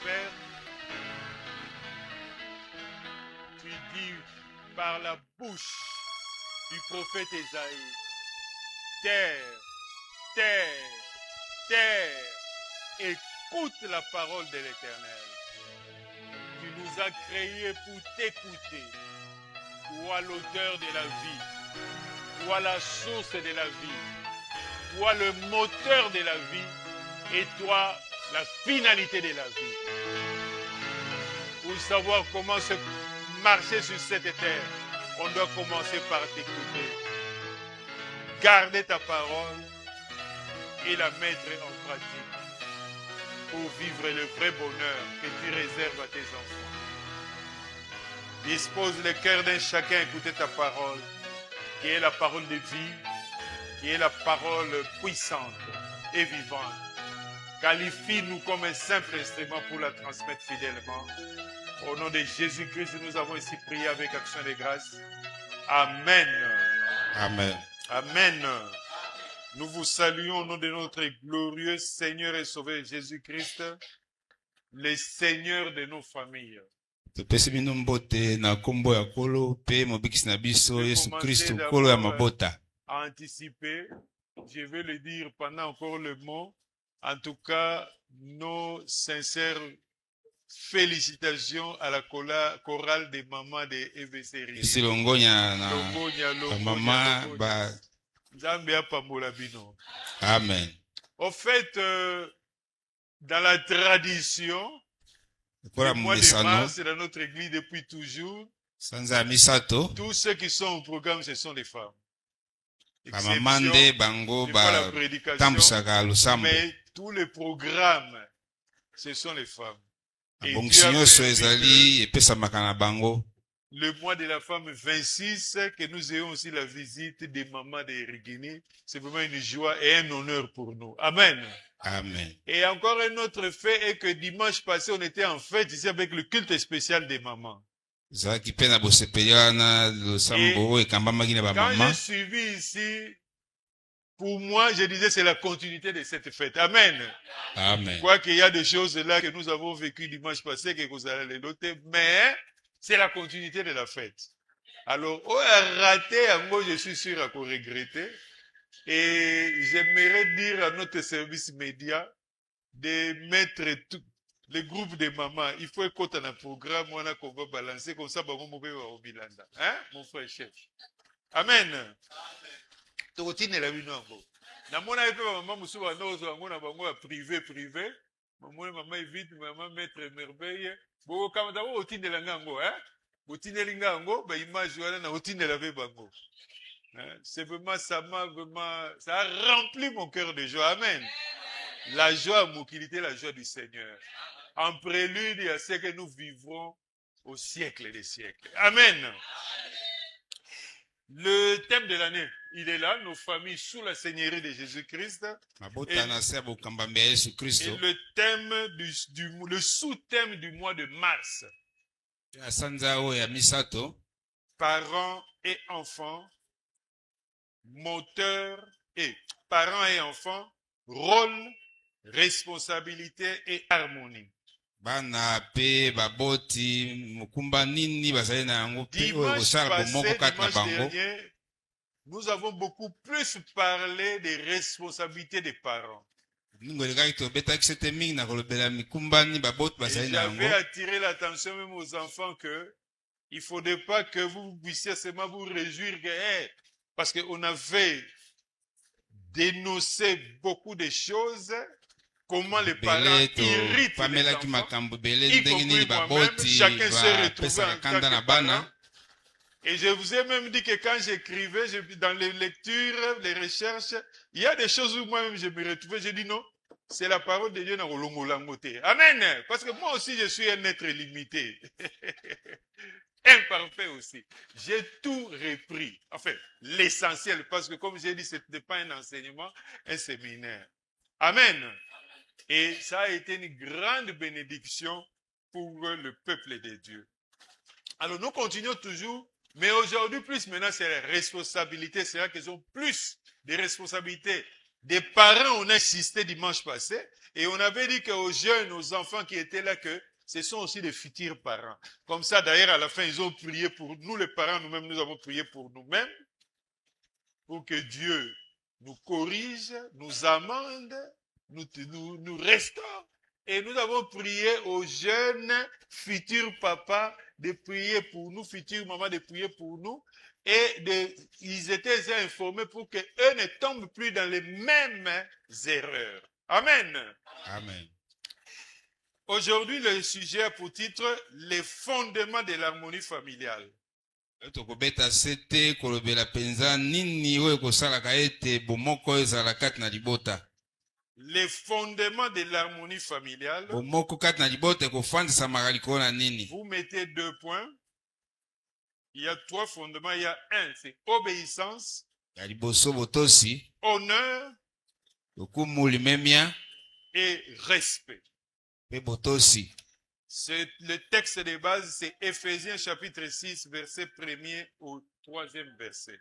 Père, tu dis par la bouche du prophète Ésaïe, terre, terre, terre, écoute la parole de l'Éternel. Tu nous as créés pour t'écouter. Toi l'auteur de la vie, toi la source de la vie, toi le moteur de la vie et toi la finalité de la vie. Pour savoir comment se marcher sur cette terre, on doit commencer par t'écouter. Garder ta parole et la mettre en pratique pour vivre le vrai bonheur que tu réserves à tes enfants. Dispose le cœur d'un chacun à écouter ta parole, qui est la parole de vie, qui est la parole puissante et vivante. Qualifie-nous comme un simple instrument pour la transmettre fidèlement. Au nom de Jésus-Christ, nous avons ici prié avec action de grâce. Amen. Amen. Amen. Nous vous saluons au nom de notre glorieux Seigneur et Sauveur Jésus-Christ, le Seigneur de nos familles. Topesi bino mbote na kombo ya kolo pe mobikisi na biso Yesu Kristo kolo ya mabota. Anticiper, je vais le dire pendant encore le mot. En tout cas, nos sincères félicitations à la chorale des mamans de EVC. Esi longonya na mama ba. Zambia pambola bino. Amen. Au fait, dans la tradition, le mois de mars, dans notre église depuis toujours, tous ceux qui sont au programme, ce sont les femmes. Exception, la prédication, mais tous les programmes, ce sont les femmes. Et le mois de la femme 26, que nous ayons aussi la visite des mamans de Rigini, c'est vraiment une joie et un honneur pour nous. Amen. Amen. Et encore un autre fait est que dimanche passé, on était en fête ici avec le culte spécial des mamans. Et quand j'ai suivi ici, pour moi, je disais c'est la continuité de cette fête. Amen. Amen. Quoi qu'il y a des choses là que nous avons vécues dimanche passé, que vous allez les noter, mais c'est la continuité de la fête. Alors, on a raté, moi je suis sûr à regretter. Et j'aimerais dire à notre service média de mettre tout le groupe de mamans. Il faut écouter un programme qu'on va balancer comme ça, hein, mon frère chef. Amen. Tokotine la bino yango. Na mona pe maman musu ba nozo yango na bango privé. Maman évite maman maître merveille. Bo kama da otine la ngango, hein? Otine linga yango ba image wana na otine la bango. C'est vraiment ça a rempli mon cœur de joie. Amen. La joie, mokilité, la joie du Seigneur. En prélude à ce que nous vivrons au siècle des siècles. Amen. Le thème de l'année, il est là, nos familles sous la seigneurie de Jésus-Christ. Et le thème le sous-thème du mois de mars. Parents et enfants, moteur et parents et enfants, rôle, responsabilité et harmonie. Dimanche dernier, nous avons beaucoup plus parlé des responsabilités des parents. Et j'avais attiré l'attention même aux enfants que il ne faudrait pas que vous puissiez seulement vous réjouir que, parce qu'on avait dénoncé beaucoup de choses. Comment les parents irritent les enfants, y compris moi-même, chacun s'est retrouvé en tant que parent. Et je vous ai même dit que quand j'écrivais, dans les lectures, les recherches, il y a des choses où moi-même je me retrouvais, j'ai dit non, c'est la parole de Dieu dans le Amen. Parce que moi aussi je suis un être limité. Imparfait aussi. J'ai tout repris. Enfin, l'essentiel, parce que comme j'ai dit, ce n'était pas un enseignement, un séminaire. Amen. Et ça a été une grande bénédiction pour le peuple de Dieu. Alors nous continuons toujours, mais aujourd'hui plus maintenant c'est la responsabilité, c'est là qu'ils ont plus de responsabilités des parents, on a insisté dimanche passé, et on avait dit qu'aux jeunes, aux enfants qui étaient là, que ce sont aussi des futurs parents. Comme ça, d'ailleurs, à la fin, ils ont prié pour nous, les parents, nous-mêmes, nous avons prié pour nous-mêmes, pour que Dieu nous corrige, nous amende, nous restaure. Et nous avons prié aux jeunes futurs papas de prier pour nous, futures mamans de prier pour nous. Et ils étaient informés pour qu'eux ne tombent plus dans les mêmes erreurs. Amen. Amen. Aujourd'hui, le sujet a pour titre les fondements de l'harmonie familiale. Tokobeta sete kolobela penza nini oyo kosalaka ete bomoko ezala kati na libota. Les fondements de l'harmonie familiale. Bomoko kati na libota ekofandisama likolo na nini? Vous mettez 2 points. Il y a 3 fondements. Il y a un, c'est obéissance, ya liboso botosi, honneur lokumu limemia et respect. pe botosi. Le texte de base, c'est Éphésiens chapitre 6, verset 1er au 3e verset.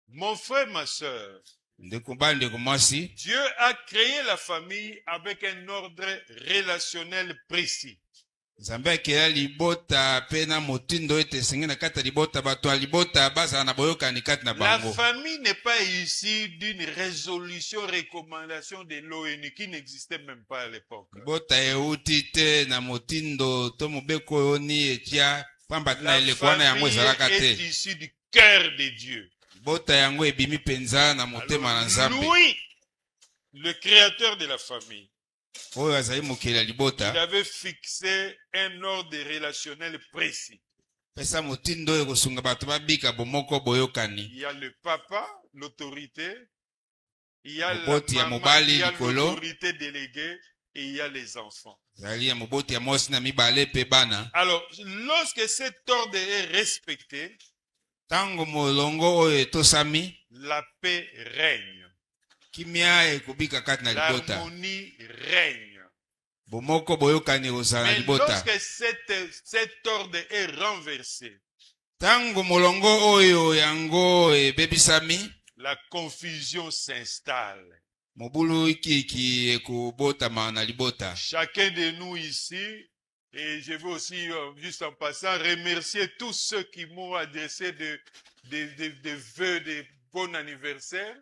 Mon frère, ma soeur, Ndeko bali ndeko mwasi, Dieu a créé la famille avec un ordre relationnel précis. Nzambe akela libota pe na motindo ete esengi na kati ya libota bato ya libota bazala na boyokani kati na La bango. famille n'est pas issue d'une résolution, recommandation de l'ONU qui n'existait même pas à l'époque. Libota euti te na motindo to mobeko oyo ni etia pamba na La eleko wana yango ezalaka famille est te. issue du cœur de Dieu. Libota yango ebimi penza na motema na Alors, Nzambe. lui, le créateur de la famille, Oyo azali mokili ya il libota avait fixé un ordre relationnel précis. pesa motindo oyo kosunga bato babika bomoko boyokani. Il y a le papa, l'autorité, il y a la Moboti ya maman, mobali il y a likolo. l'autorité déléguée et il y a les enfants. Zali ya moboti ya mwasi na mibale pe bana. Alors, lorsque cet ordre est respecté, Tango molongo oyo etosami, la paix règne, kimia ekobika kati na libota. l'harmonie règne. Bomoko boyokani kozala na Mais libota. lorsque cet ordre est renversé, Tango molongo oyo yango ebebisami, la confusion s'installe. mobulu ikiki ekobotama na libota. Chacun de nous ici, et je veux aussi, juste en passant, remercier tous ceux qui m'ont adressé des vœux de bon anniversaire.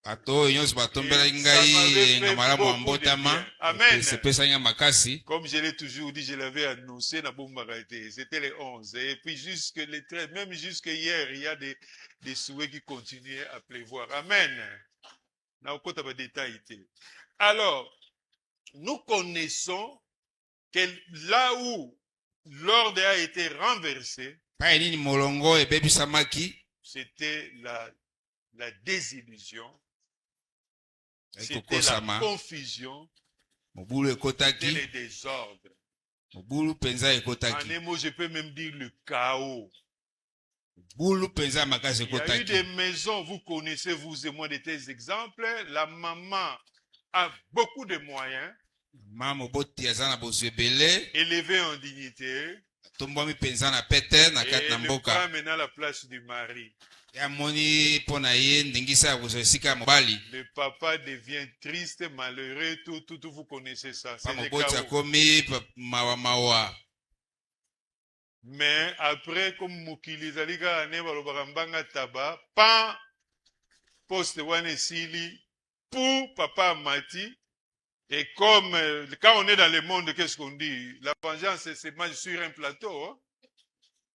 Bato oyo nyonso batombelaki ngai nga malamu ya mbotama, esepesaki nga makasi. Comme je l'ai toujours dit, je l'avais annoncé, c'était les 11. Et puis jusque les 13, même jusque hier, il y a des souhaits qui continuaient à pleuvoir. Amen. Alors, nous connaissons que là où l'ordre a été renversé, Pai nini molongo ebebisamaki, c'était la désillusion, c'était la ekokosama, confusion, mobulu c'était ekotaki, le désordre. mobulu penza En ekotaki. un mot, je peux même dire le chaos. Bulu penza makasi Il y a eu ekotaki. des maisons, vous connaissez, vous et moi, de tels exemples. La maman a beaucoup de moyens, Mama moboti aza na bozwi ebele, élevée en dignité, atombwami penza na pete na kati et na le mboka. prend maintenant la place du mari. Amoni mpo na ye ndingisa ya kozwa esika ya mobali. Le papa devient triste, malheureux, tout, vous connaissez ça. Pa C'est le moboti chaos. akomi mawa mawa. Mais après, comme Mukili Zalika ane balobaka mbanga taba, pan poste wane sili pour papa Mati. Et comme quand on est dans le monde, qu'est-ce qu'on dit? La vengeance se mange sur un plateau. Hein?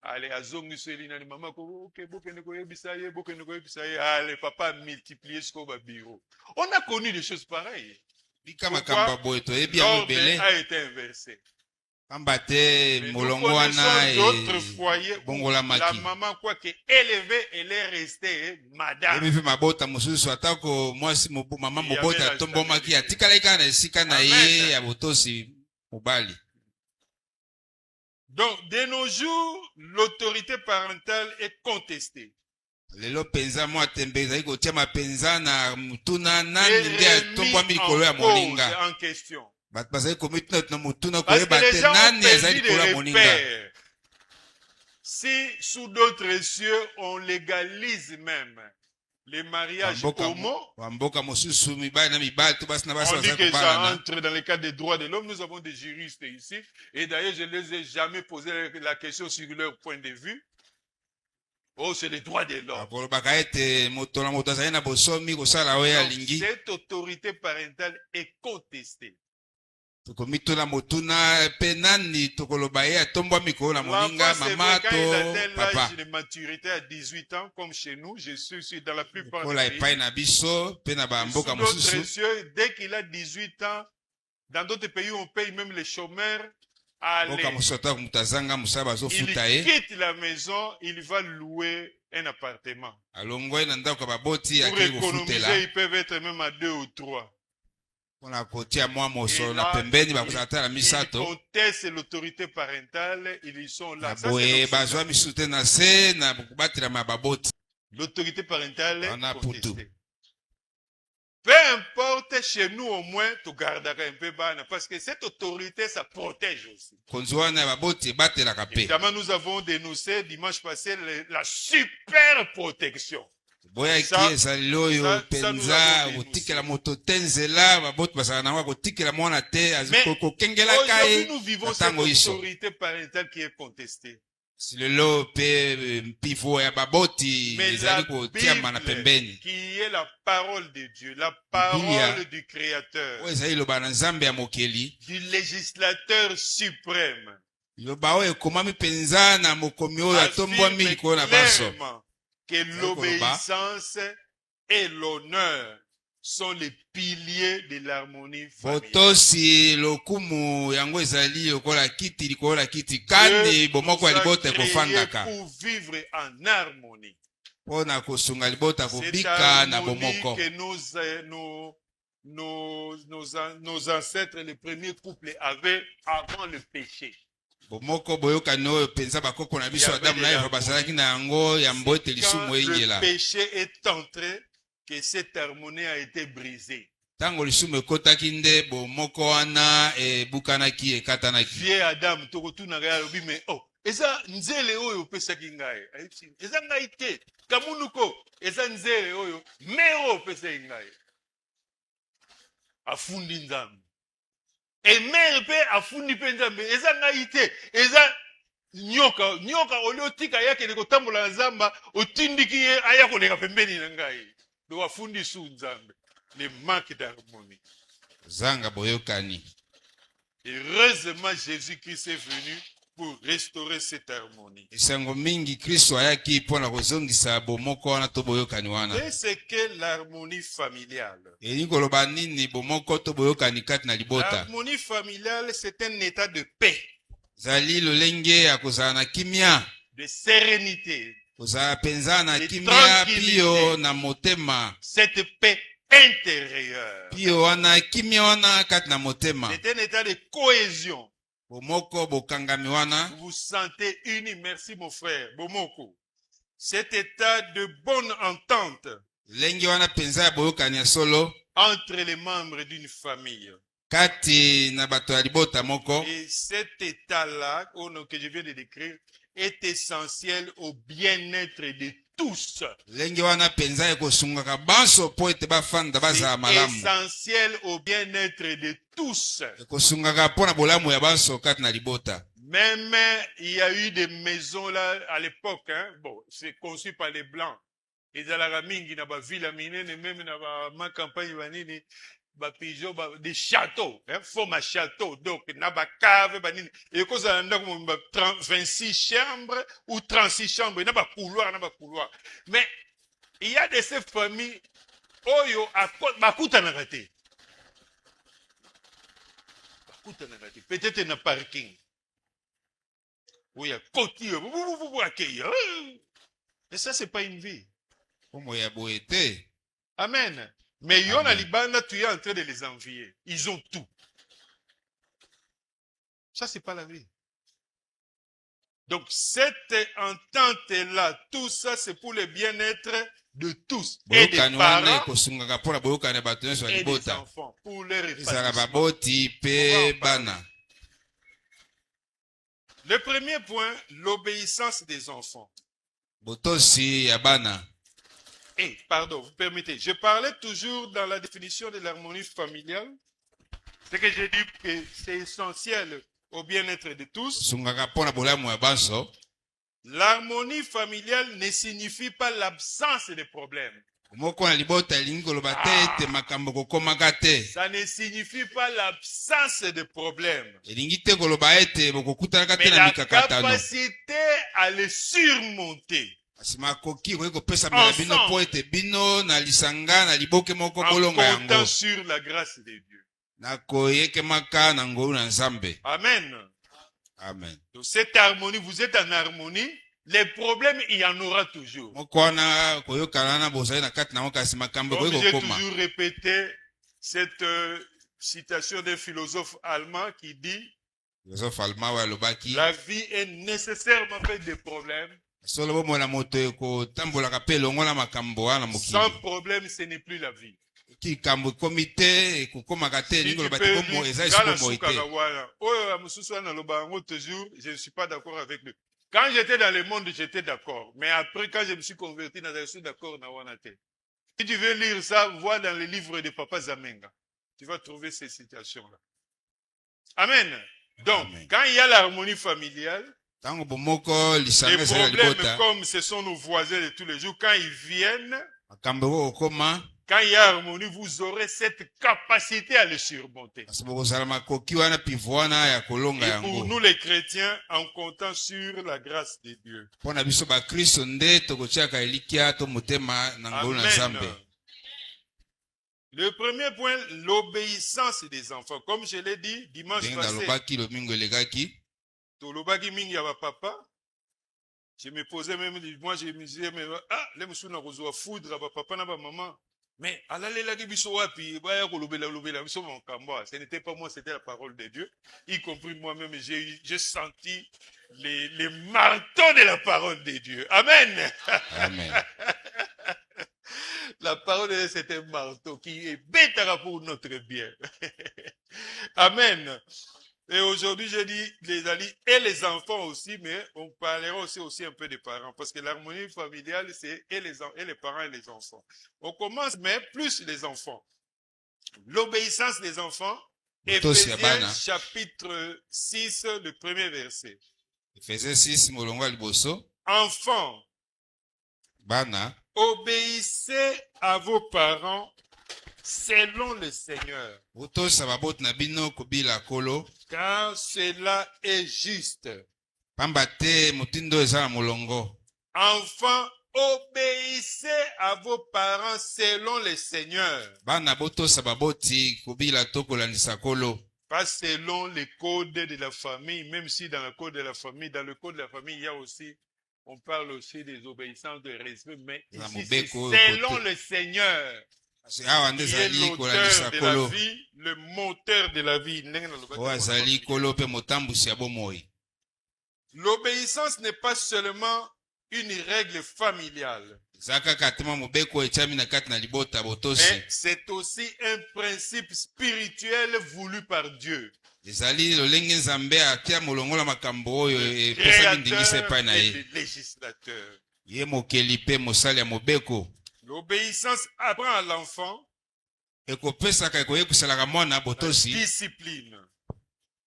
Allez, azongi selina ni maman ko ok bokene ko yebisaye, bokene ko yebisaye. Allez, papa multiplier ce qu'on va bureau. On a connu des choses pareilles. Bika makamba boye toyebi yango L'ordre ebele. a été inversé. Pamba te Mais molongo nous wana connaissons d'autres foyers où bongola la maki. maman, quoi que élevée, elle est restée madame. Ebi mpe mabota mosusu atako mwasi mama Il y avait mobota la atombomaki stabilité. atikali kaka na esika na Amen. ye ya botosi mobali. Donc, de nos jours, l'autorité parentale est contestée. Lelo penza mwa tembe ezali kotia mapenza na mutuna Et nani nde atombwami likolo ya remis en moninga. cause, en question. Bato bazali komituna na mutuna Parce que koyeba les te gens ont nani azali perdu likolo ya des moninga. repères. Si sous d'autres cieux, on légalise même les mariages homo, on dit que ça entre dans le cadre des droits de l'homme. Nous avons des juristes ici. Et d'ailleurs, je ne les ai jamais posé la question sur leur point de vue. Oh, c'est les droits de l'homme. Cette autorité parentale est contestée. Quand il atteint l'âge de maturité à 18 ans, comme chez nous, je suis dans la plupart des pays, dès qu'il a 18 ans, dans d'autres pays, on paye même les chômeurs. Il quitte la maison, il va louer un appartement. Pour économiser, ils peuvent être même à 2 ou 3. Et là, ils contestent l'autorité parentale, ils sont là. L'autorité parentale est contestée. Peu importe, chez nous au moins, tu garderas un peu bas, parce que cette autorité, ça protège aussi. Évidemment, nous avons dénoncé dimanche passé la super protection. Ça, nous avons dénoncé. Mais aujourd'hui, nous vivons cette autorité parentale qui est contestée. Mais la Bible, qui est la parole de Dieu, la parole du Créateur, du législateur suprême, affirme clairement que l'obéissance et l'honneur sont les piliers de l'harmonie familiale. Dieu nous a créés pour vivre en harmonie. C'est harmonie que nos ancêtres, les premiers couples, avaient avant le péché. Quand le péché est entré, que cette harmonie a été brisée. Vieux Adam, mais oh, eza nzele oyo pesaki ngai. Eza ngai te. Kamunuko, eza nzele oyo mero pesaki ngai. Afundi nzambe. Et mère pe afundi pe nzambe. Eza ngai te. Eza nyoka oliotika yake ni kotambola nzamba otindiki ye aya koleka pembeni na ngai. Donc afundi su nzambe. Le manque d'harmonie. Zanga boyokani. Heureusement, Jésus-Christ est venu pour restaurer cette harmonie. Et c'est ce qu'est l'harmonie familiale. L'harmonie familiale, c'est un état de paix, de sérénité, de tranquillité. Cette paix intérieure. C'est un état de cohésion. Vous vous sentez unis. Merci mon frère. Bomoko. Cet état de bonne entente entre les membres d'une famille. Et cet état-là que je viens de décrire est essentiel au bien-être de tous. C'est essentiel au bien-être de tous. Même il y a eu des maisons là à l'époque, hein, bon, c'est conçu par les Blancs. Ils allaient à Mingi, dans la ville, même dans ma campagne, des châteaux, hein, format château, donc, na ba cave, et cause à 26 chambres ou 36 chambres, na ba couloir. Mais il y a de ces familles, oyo, bakuta na raté. Peut-être un parking. Oui, à côté, vous accueillir. Et ça, c'est pas une vie. Amen. Mais Yon à Libana, tu es en train de les envier. Ils ont tout. Ça, c'est pas la vie. Donc, cette entente-là, tout ça, c'est pour le bien-être de tous. Et des parents et des enfants. Pour leur épanouissement. Le premier point, l'obéissance des enfants. pardon, vous permettez. Je parlais toujours dans la définition de l'harmonie familiale. C'est que j'ai dit que c'est essentiel au bien-être de tous. sungaka mpona bolamu ya banso. L'harmonie familiale ne signifie pas l'absence de problèmes. Moko na libota elingi koloba te ete makambo kokomaka te. Ça ne signifie pas l'absence de problèmes. Elingi te koloba ete bokokutanaka te Mais na la mikakatano. capacité à les surmonter. Kasi makoki koki kopesa mbela bino po ete bino na lisanga na liboke moko En bolonga yango. comptant sur la grâce de Dieu. Na koyekemaka na ngolu na Nzambe. Amen. Amen. Donc cette harmonie, vous êtes en harmonie. Les problèmes, il y en aura toujours. Moko na koyokana na bozali na kati na ngo kasi makambo Comme koki j'ai kokoma. toujours répété cette citation d'un philosophe allemand qui dit Philosophe allemand wa lobaki. la vie est nécessairement faite de problèmes. Solo bomona moto ekotambolaka pe longola makambo wana mokili. Sans problème, ce n'est plus la vie. Kikambo komite ekokomaka te Si lingo tu loba peux te lire, bomo ezali Gala somo Soukara ite. wana, oyo ya mosusu wana loba yango toujours, je ne suis pas d'accord avec lui. Quand j'étais dans le monde, j'étais d'accord. Mais après, quand je me suis converti, je suis d'accord na wana te. Si tu veux lire ça, vois dans le livre de Papa Zamenga. Tu vas trouver ces situations-là. Amen. Donc, Amen. quand il y a l'harmonie familiale, Tango bomoko lisanga les ezali na problèmes libota. comme ce sont nos voisins de tous les jours, quand ils viennent, Makambo okoma. quand il y a harmonie, vous aurez cette capacité à les surmonter. Kasi bokozala makoki wana pivo wana ya kolonga Et pour yango. nous les chrétiens, en comptant sur la grâce de Dieu. Pona biso ba Kristo nde tokotiaka elikia to motema na ngolu na Nzambe. Amen. Le premier point, l'obéissance des enfants. Comme je l'ai dit dimanche Ndenge passé, nalobaki lomingo elegaki. tolobaki mingi ya papa. Je me posais même, moi je me disais, mais les moussous na kozwa foudre à papa na maman. Mais alalelaki biso wapi, baya kolobela lobela biso makambo. Ce n'était pas moi, c'était la parole de Dieu. Y compris moi-même, j'ai senti les marteaux de la parole de Dieu. Amen. Amen. La parole de Dieu, c'est un marteau qui est bêtera pour notre bien. Amen. Et aujourd'hui, je dis les alliés et les enfants aussi, mais on parlera aussi un peu des parents, parce que l'harmonie familiale, c'est et les parents et les enfants. On commence, mais plus les enfants. L'obéissance des enfants, Éphésiens chapitre 6, le premier verset. Éphésiens 6, molongo ya liboso. Enfants, Bana, obéissez à vos parents selon le Seigneur, botosa baboto na bino kobila kolo. car cela est juste. Pamba te motindo eza na molongo. Enfants, obéissez à vos parents selon le Seigneur. Bana botosa baboti kobila to kolandisa kolo. Pas selon les codes de la famille, même si dans le code de la famille, il y a aussi, on parle aussi des obéissances de respect, mais ici c'est selon le Seigneur. Qui est l'auteur de la vie, le moteur de la vie. L'obéissance n'est pas seulement une règle familiale, mais c'est aussi un principe spirituel voulu par Dieu. Créateur et législateur. L'obéissance apprend à l'enfant la discipline,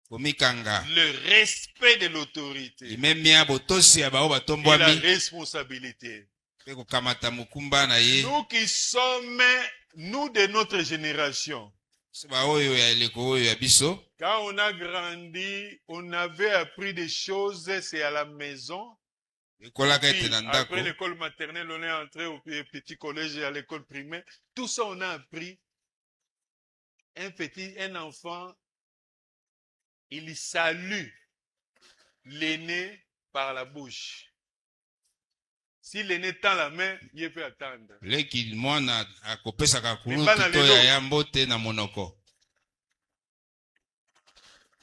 le respect de l'autorité et la responsabilité. Nous qui sommes, nous de notre génération, quand on a grandi, on avait appris des choses, c'est à la maison. Puis, après l'école maternelle, on est entré au petit collège et à l'école primaire. Tout ça, on a appris. Un enfant, il salue l'aîné par la bouche. Si l'aîné tend la main, il peut attendre.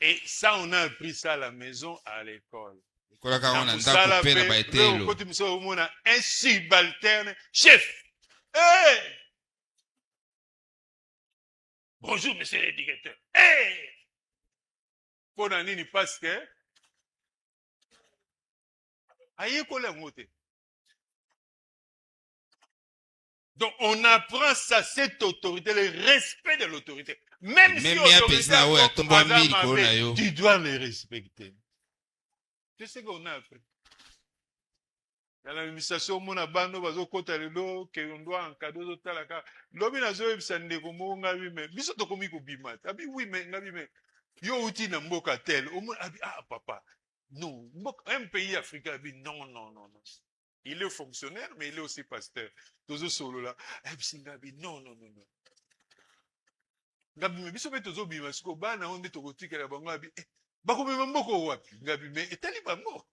Et ça, on a appris ça à la maison, à l'école. Un subalterne, chef. Hey! Bonjour, monsieur le directeur. Hey! Pour nini parce que aye kola ngote. Donc, on apprend ça, cette autorité, le respect de l'autorité. Même si Même ya l'autorité pesa oyo atomba mili kona yo. tu dois le respecter. C'est ce qu'on a appris. Dans l'administration, mon abando, bazo kota lelo, que on doit en cadeau de talaka. Lobi na zo ebisa ndeko mo ngabi me. Biso to komi ko bima. Abi oui mais ngabi me. Yo uti na mboka tel. Omo abi ah papa. Non, un pays africain abi non non non non. Il est fonctionnaire mais il est aussi pasteur. Tozo solo là. Ebisi ngabi non non non non. Ngabi me biso be tozo bima siko bana onde to kotikela bango abi. Bako me mboko wapi. Ngabi me etali bango.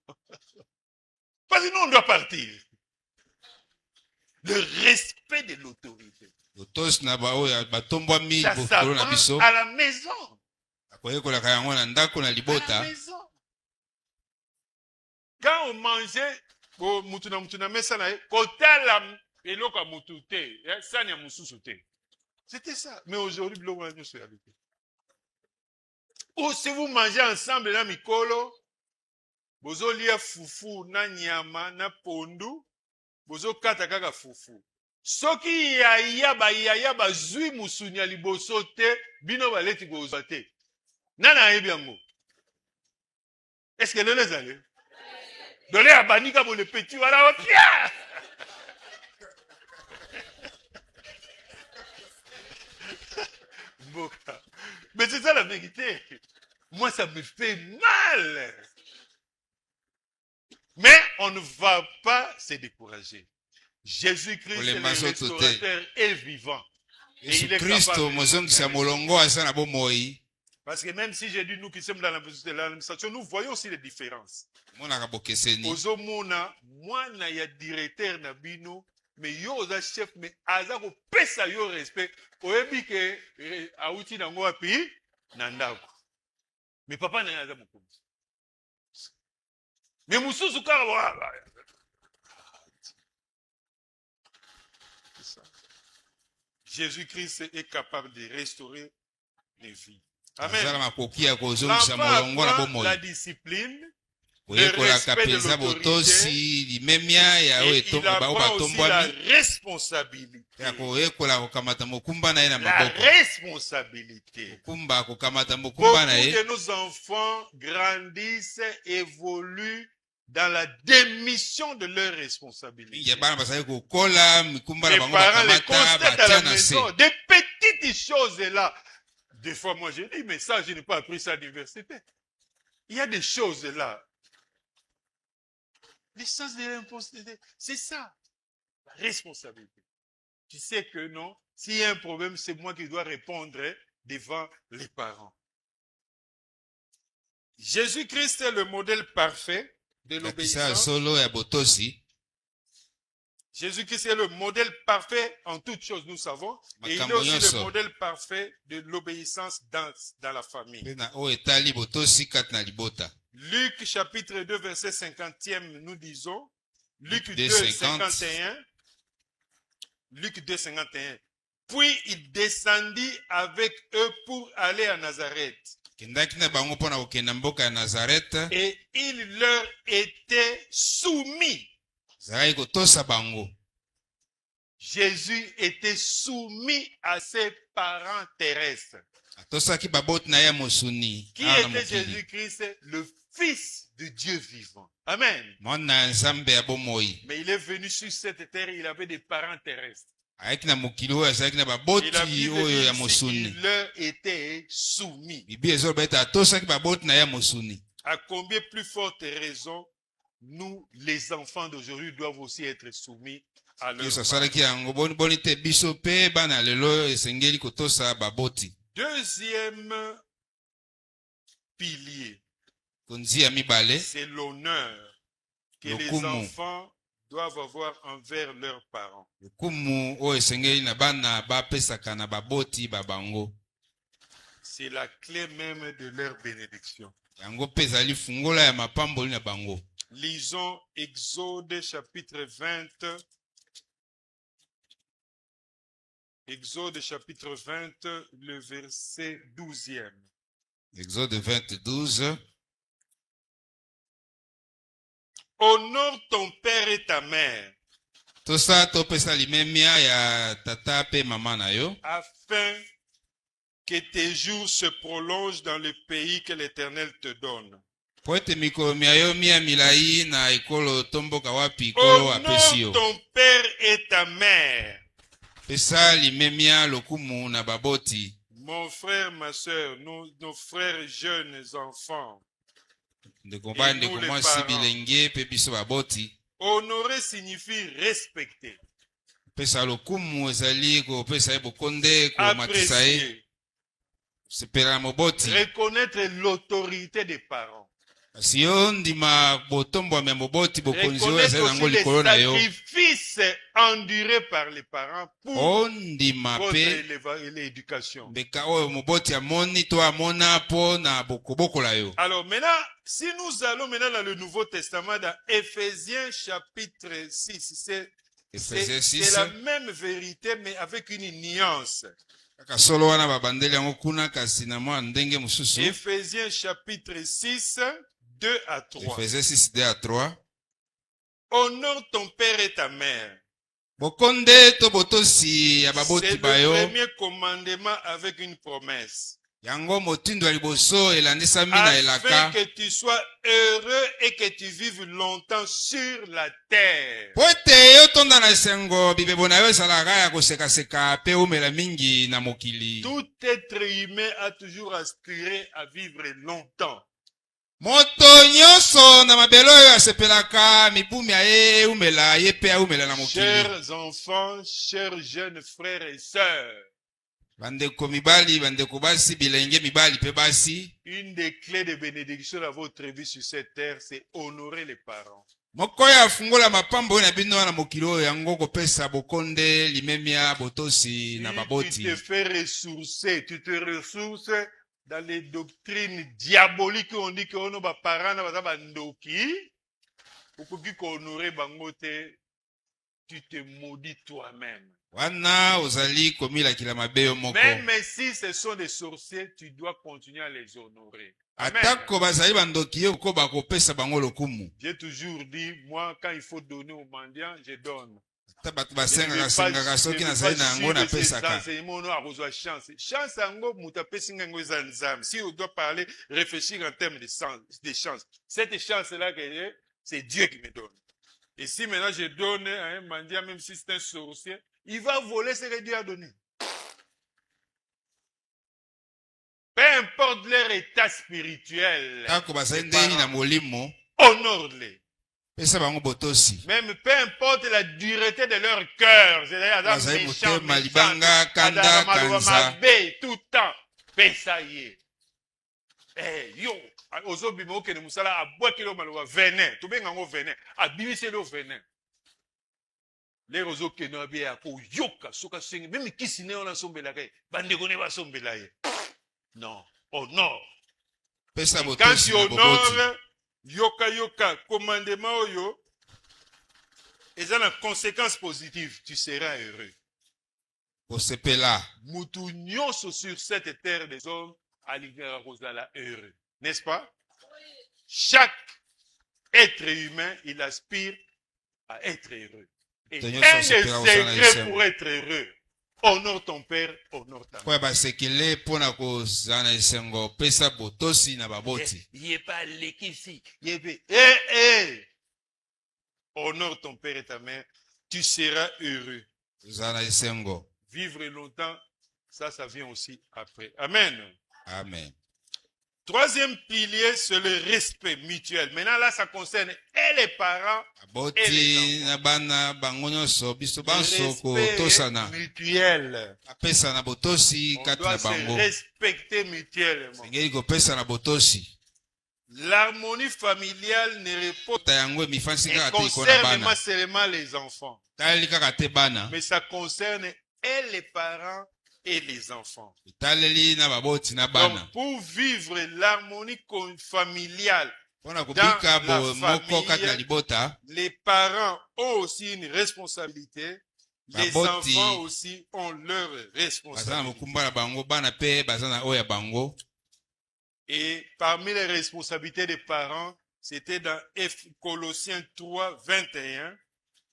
Parce que nous, on doit partir. Le respect de l'autorité. Ça s'apprend à la maison. À la maison. Quand on mangeait, c'était ça. Mais aujourd'hui, si vous mangez ensemble, là, mikolo, bozo lia fufu na nyama na pondu bozo kata kaka fufu soki yaya bazwi musuni ya liboso te bino baleti kozwa te nana ayebi yango est-ce que lelo ezali dole ya banika bo le petit wala opia mboka mais c'est ça la vérité. Moi ça me fait mal. Mais on ne va pas se décourager. Jésus-Christ est le restaurateur et vivant. Et il est capable de... Parce que même si j'ai dit nous qui sommes dans l'administration, nous voyons aussi les différences. Ozomona, moi na ya directeur na bino, mais yo oza chef, mais aza ko pesa yo respect. Oyebi ke auti nango api nandako. Mais papa na aza mokonzi. Mais Moussousou Karwa. Jésus-Christ est capable de restaurer les vies. Amen. L'enfant la discipline, le respect de l'autorité, et il apprend aussi la responsabilité. La responsabilité. Beaucoup de nos enfants grandissent, évoluent dans la démission de leurs responsabilités. Les parents les constatent à la maison. Des petites choses là. Des fois, moi, j'ai dit, mais ça, je n'ai pas appris ça à l'université. Il y a des choses là. L'essence de l'impossibilité, c'est ça. La responsabilité. Tu sais que non, s'il y a un problème, c'est moi qui dois répondre devant les parents. Jésus-Christ est le modèle parfait de l'obéissance. Jésus-Christ est le modèle parfait en toutes choses, nous savons. Et il est aussi le modèle parfait de l'obéissance dans la famille. Luc chapitre 2, verset 50e, nous disons. Luc 2, 51. Luc 2, 51. Puis il descendit avec eux pour aller à Nazareth. Et il leur était soumis. Jésus était soumis à ses parents terrestres. Qui était Jésus-Christ? Le Fils de Dieu vivant. Amen. Mais il est venu sur cette terre, il avait des parents terrestres. Il leur était soumis. À combien plus forte raison nous, les enfants d'aujourd'hui, doivent aussi être soumis à leurs parents. Deuxième pilier, c'est l'honneur que les enfants doivent avoir envers leurs parents. C'est la clé même de leur bénédiction. Lisons Exode chapitre 20. Exode chapitre 20, le verset 12e. Exode 20, 12. Honore ton père et ta mère, Tosa topesa limemia ya tata pe mama na yo. afin que tes jours se prolongent dans le pays que l'Éternel te donne. Po ete mikolo mia yo mia milai na ekolo tomboka wapi ekolo apesi Honore yo. ton père et ta mère. Pesa limemia lokumu na baboti. Mon frère, ma soeur, nos frères jeunes enfants. Ndeko mobali ndeko mwasi bilenge pe biso baboti. Honorer signifie respecter. Pesa lokumu ezali kopesa ye bokonde komatisa ye. Sepela moboti. Reconnaître l'autorité des parents. Kasi yo ndima botombo ya moboti bokonzi oyo ezali nango likolo na yo. Sacrifice enduré par les parents pour l'éducation. Beka oyo moboti amoni to amona po na bokobokola yo. Alors maintenant, si nous allons maintenant dans le Nouveau Testament, dans Éphésiens chapitre 6, c'est la même vérité mais avec une nuance. Solo wana babandeli yango kuna kasi na mwa ndenge mususu. Éphésiens chapitre 6, 2 à 3. Éphésiens 6, 2 à 3. Honore ton père et ta mère. Bokonde to botosi ya baboti bayo. C'est le premier commandement avec une promesse. Yango motindo ya liboso elandisami na elaka. Afin que tu sois heureux et que tu vives longtemps sur la terre. Po ete yo tonda na esengo bibebo na yo ezalaka ya kosekaseka pe omela mingi na mokili. Tout être humain a toujours aspiré à vivre longtemps. Moto nyonso na mabelo oyo asepelaka mibumi ya ye umela ye pe umela na mokili. Chers enfants, chers jeunes frères et sœurs. Bandeko mibali, bandeko basi, bilenge mibali pe basi. Une des clés de bénédiction à votre vie sur cette terre, c'est honorer les parents. Moko ya fungola mapambo na bino na mokili oyo yango kopesa bokonde limemia botosi na baboti. Tu te fais ressourcer, tu te ressources dans les doctrines diaboliques on dit que ono ba parents na ba bandoki. Okoki ko honorer bangote, tu te maudis toi-même. Wana ozali komila kila mabeyo moko. Même si ce sont des sorciers, tu dois continuer à les honorer. Atako bazali bandoki yo ko bakopesa bango lokumu. J'ai toujours dit, moi, quand il faut donner aux mendiants, je donne. Chance ango mutapesi ngango zanzam. Si on doit parler, réfléchir en termes de chance. Cette chance-là, c'est Dieu qui me donne. Et si maintenant je donne à un mendiant, même si c'est un sorcier, il va voler ce que Dieu a donné. Peu importe leur état spirituel, honore-les. Même peu importe la dureté de leur cœur, c'est-à-dire tout le temps, pesaye. Eh, yo, ozobimo ke musala abwakelo malwa venin, to benga ngo venin, abibiselo venin. Les roseaux que nous avons yoka, soka singi, même qui s'y n'est on a sombela kay, bandeko ne va sombela ye. Non, honore. Quand tu honores, yoka, commandement yo, et ça la conséquence positive, tu seras heureux. Mutu nyonso sur cette terre des hommes, alivera rosala heureux. N'est-ce pas? Chaque être humain, il aspire à être heureux. Et un des secrets pour être heureux, honore ton père, honore ta mère. Il n'est pas l'équipe. Honore ton père et ta mère, tu seras heureux. Vivre longtemps, ça vient aussi après. Amen. Amen. Troisième pilier, c'est le respect mutuel. Maintenant, là, ça concerne et les parents et les enfants. Le respect mutuel. On doit se respecter mutuellement. L'harmonie familiale ne concerne pas seulement les enfants, mais ça concerne et les parents et les enfants. Donc, pour vivre l'harmonie familiale dans la famille, les parents ont aussi une responsabilité, les enfants aussi ont leur responsabilité. Et parmi les responsabilités des parents, c'était dans Colossiens 3, 21.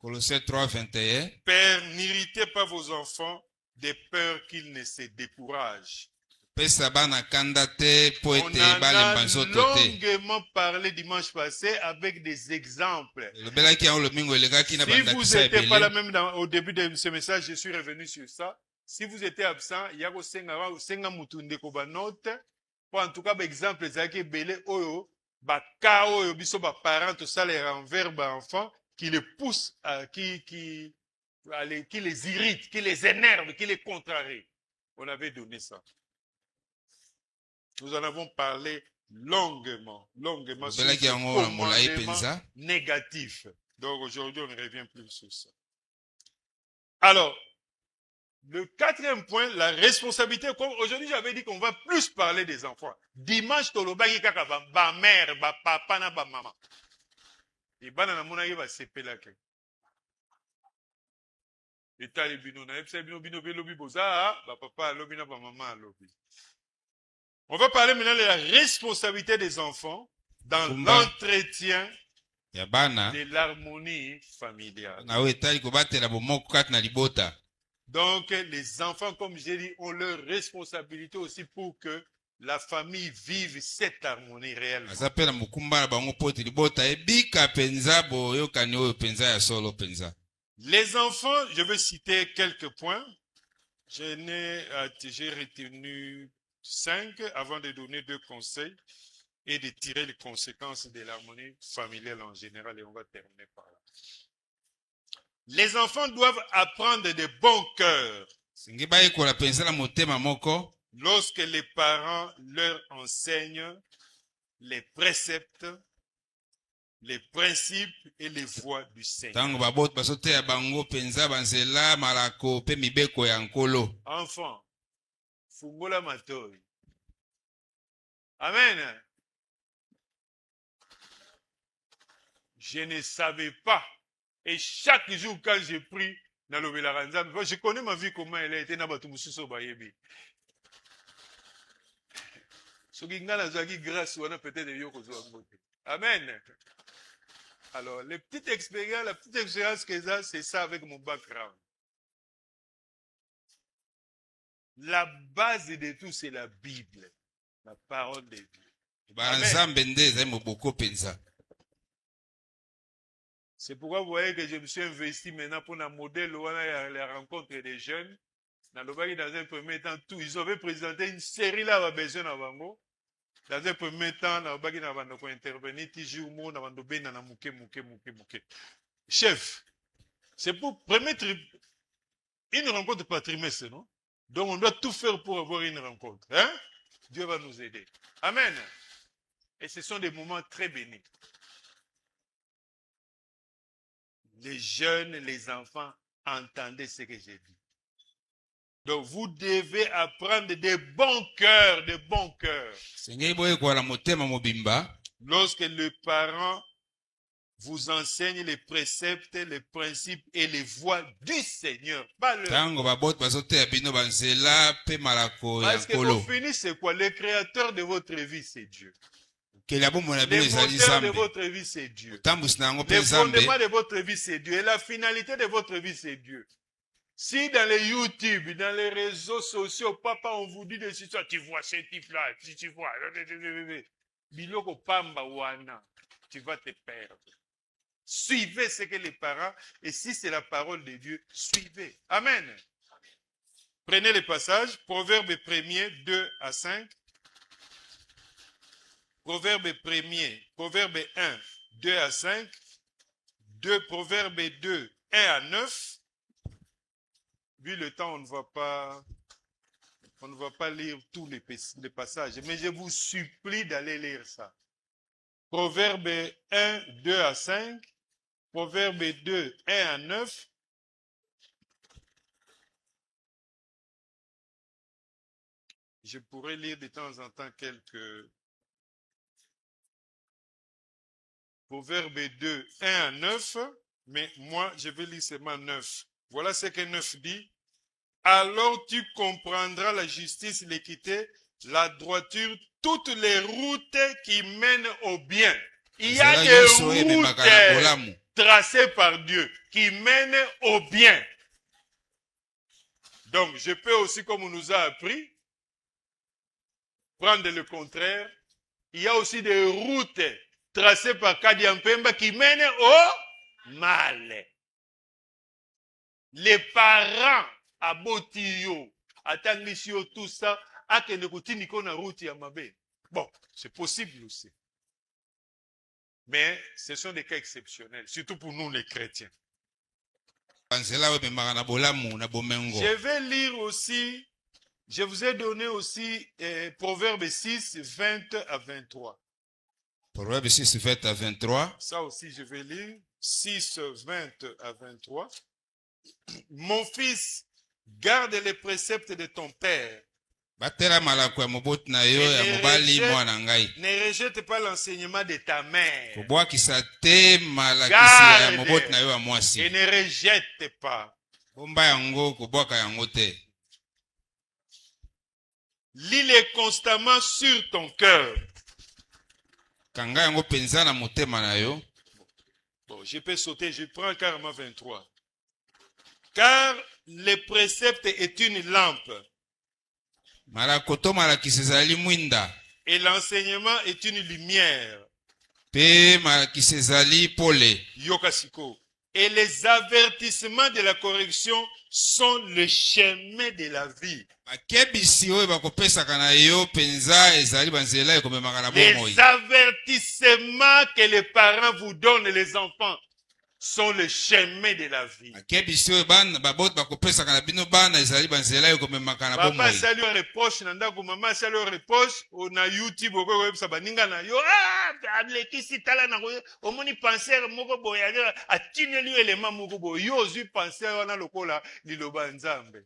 Colossiens 3, 21. Père, n'irritez pas vos enfants de peur qu'ils ne se découragent. Pesa bana kanda te po On ete en balemba a nzoto te. longuement parlé dimanche passé avec des exemples. Elobelaki yango lomingo elekaki na Si vous bandakisa n'étiez pas là ebele. même au début de ce message, je suis revenu sur ça. Si vous étiez absent, il y a senga mutunde ko ba note. Pour en tout cas, par exemple, ezaki ebele oyo ba ka oyo biso ba parents tout ça les renvers ba enfants qui les poussent qui les irritent, qui les énervent, qui les contrarient. On avait donné ça. Nous en avons parlé longuement sur Elobelaki ce yango na molai commandement penza. négatif. Donc aujourd'hui, on ne revient plus sur ça. Alors, le quatrième point, la responsabilité. Comme aujourd'hui, j'avais dit qu'on va plus parler des enfants. Dimanche, tolobaki kaka ba mère, ba papa na ba maman. Et bana na mona ba sepelake. Et tali bino na epse bino belobi boza, ba papa lobi na ba maman lobi. On va parler maintenant de la responsabilité des enfants dans l'entretien Ya bana de l'harmonie familiale. na oyo etali kobatela bomoko kati na libota. Donc, les enfants, comme j'ai dit, ont leur responsabilité aussi pour que la famille vive cette harmonie réellement. Aza pe na mokumba na bango po ete libota ebika penza boyokani oyo penza ya solo penza. Les enfants, je vais citer quelques points. J'ai retenu 5 avant de donner 2 conseils et de tirer les conséquences de l'harmonie familiale en général, et on va terminer par là. Les enfants doivent apprendre de bon cœur Singi bayekola penza na motema moko lorsque les parents leur enseignent les préceptes, les principes et les voies du Seigneur. tango babota bazoteya bango penza banzela malako pe mibeko ya nkolo. Enfant, fungola matoi. Amen. Je ne savais pas. Et chaque jour, quand j'ai pris dans le Velaranzam, je connais ma vie, comment elle a été dans le Mususo Bayebi. Ce qui est grâce, on a peut-être des yoko. Amen. Alors, la petite expérience que j'ai, c'est ça avec mon background. La base de tout, c'est la Bible, la parole de Dieu. Banzambe nde ezali moboko penza. C'est pourquoi vous voyez que je me suis investi maintenant pour un modèle, la rencontre des jeunes. Dans un premier temps, tout, ils avaient présenté une série là, besoin avant. Dans un premier temps, ils avaient intervenu, chef, c'est pour permettre une rencontre par trimestre, non? Donc on doit tout faire pour avoir une rencontre. Hein? Dieu va nous aider. Amen. Et ce sont des moments très bénis. Les jeunes, les enfants, entendez ce que j'ai dit. Donc vous devez apprendre de bons cœurs, de bons cœurs. Singi boyekola motema mobimba Lorsque le parent vous enseigne les préceptes, les principes et les voies du Seigneur. Pas le... tango babota bazoteya bino banzela pe malako ya Parce que nkolo. au fini, c'est quoi? Le créateur de votre vie, c'est Dieu. Keli ya bomoi na Le bino ezali moteur de nzambe. votre vie, c'est Dieu. Tambusi na yango mpe Le nzambe. fondement de votre vie, c'est Dieu. Et la finalité de votre vie, c'est Dieu. Si dans les YouTube, dans les réseaux sociaux, papa, on vous dit des histoires, tu vois ce type-là, tu vois, biloko pamba wana, tu vas te perdre. Suivez ce que les parents, et si c'est la parole de Dieu, suivez. Amen. Prenez les passages, Proverbe 1er, 2 à 5. Proverbe 1er, Proverbe 1, 2 à 5. Proverbe 2, 1 à 9. Vu le temps, on ne va pas lire tous les passages, mais je vous supplie d'aller lire ça. Proverbe 1, 2 à 5, Proverbe 2, 1 à 9. Je pourrais lire de temps en temps quelques... Proverbe 2, 1 à 9, mais moi, je vais lire seulement 9. Voilà ce que 9 dit. Alors tu comprendras la justice, l'équité, la droiture, toutes les routes qui mènent au bien. Il y a des routes. tracée par Dieu, qui mène au bien. Donc, je peux aussi, comme on nous a appris, prendre le contraire. Il y a aussi des routes tracées par Kadiampemba qui mènent au mal. Les parents à Botiyo, à Tangisio, tout ça, à Kenekutini na route ya mabe. Bon, c'est possible aussi. Mais ce sont des cas exceptionnels, surtout pour nous les chrétiens. Je vais lire aussi, je vous ai donné aussi Proverbe 6, 20 à 23. Proverbe 6, 20 à 23. Ça aussi, je vais lire 6, 20 à 23. Mon fils, garde les préceptes de ton père. Ne rejette pas l'enseignement de ta mère. Garde et ne rejette pas. Lis-les constamment sur ton cœur. Bon, je peux sauter, je prends carrément 23. Car le précepte est une lampe. Et l'enseignement est une lumière. Yokasiko. Et les avertissements de la correction sont le chemin de la vie. Les avertissements que les parents vous donnent, les enfants, sont le chemin de la vie. Papa sali un reproche nandako mama sali un reproche na YouTube oko websa baninga na yo alekisi tala na omoni penser moko boya atineli elema moko boya yo ozwi penser wana lokola liloba nzambe.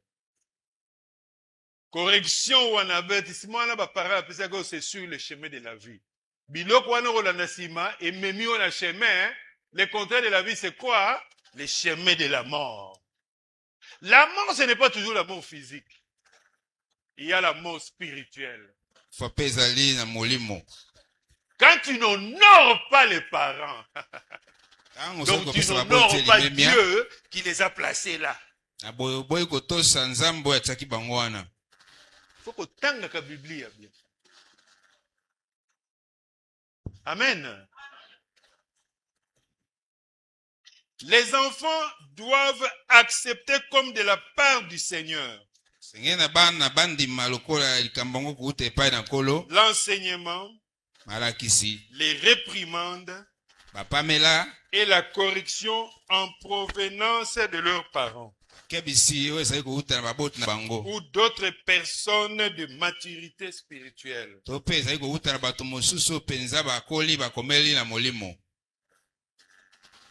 Correction ou un avertissement là ba para pesa que c'est sur le chemin de la vie. Biloko wana kolanda sima et memi on chemin. Le contraire de la vie, c'est quoi? Le chemin de la mort. La mort, ce n'est pas toujours la mort physique. Il y a la mort spirituelle. Quand tu n'honores pas les parents, donc tu n'honores pas Dieu qui les a placés là. Il faut que tu aies la Bible bien. Amen. Les enfants doivent accepter comme de la part du Seigneur l'enseignement, les réprimandes et la correction en provenance de leurs parents ou d'autres personnes de maturité spirituelle.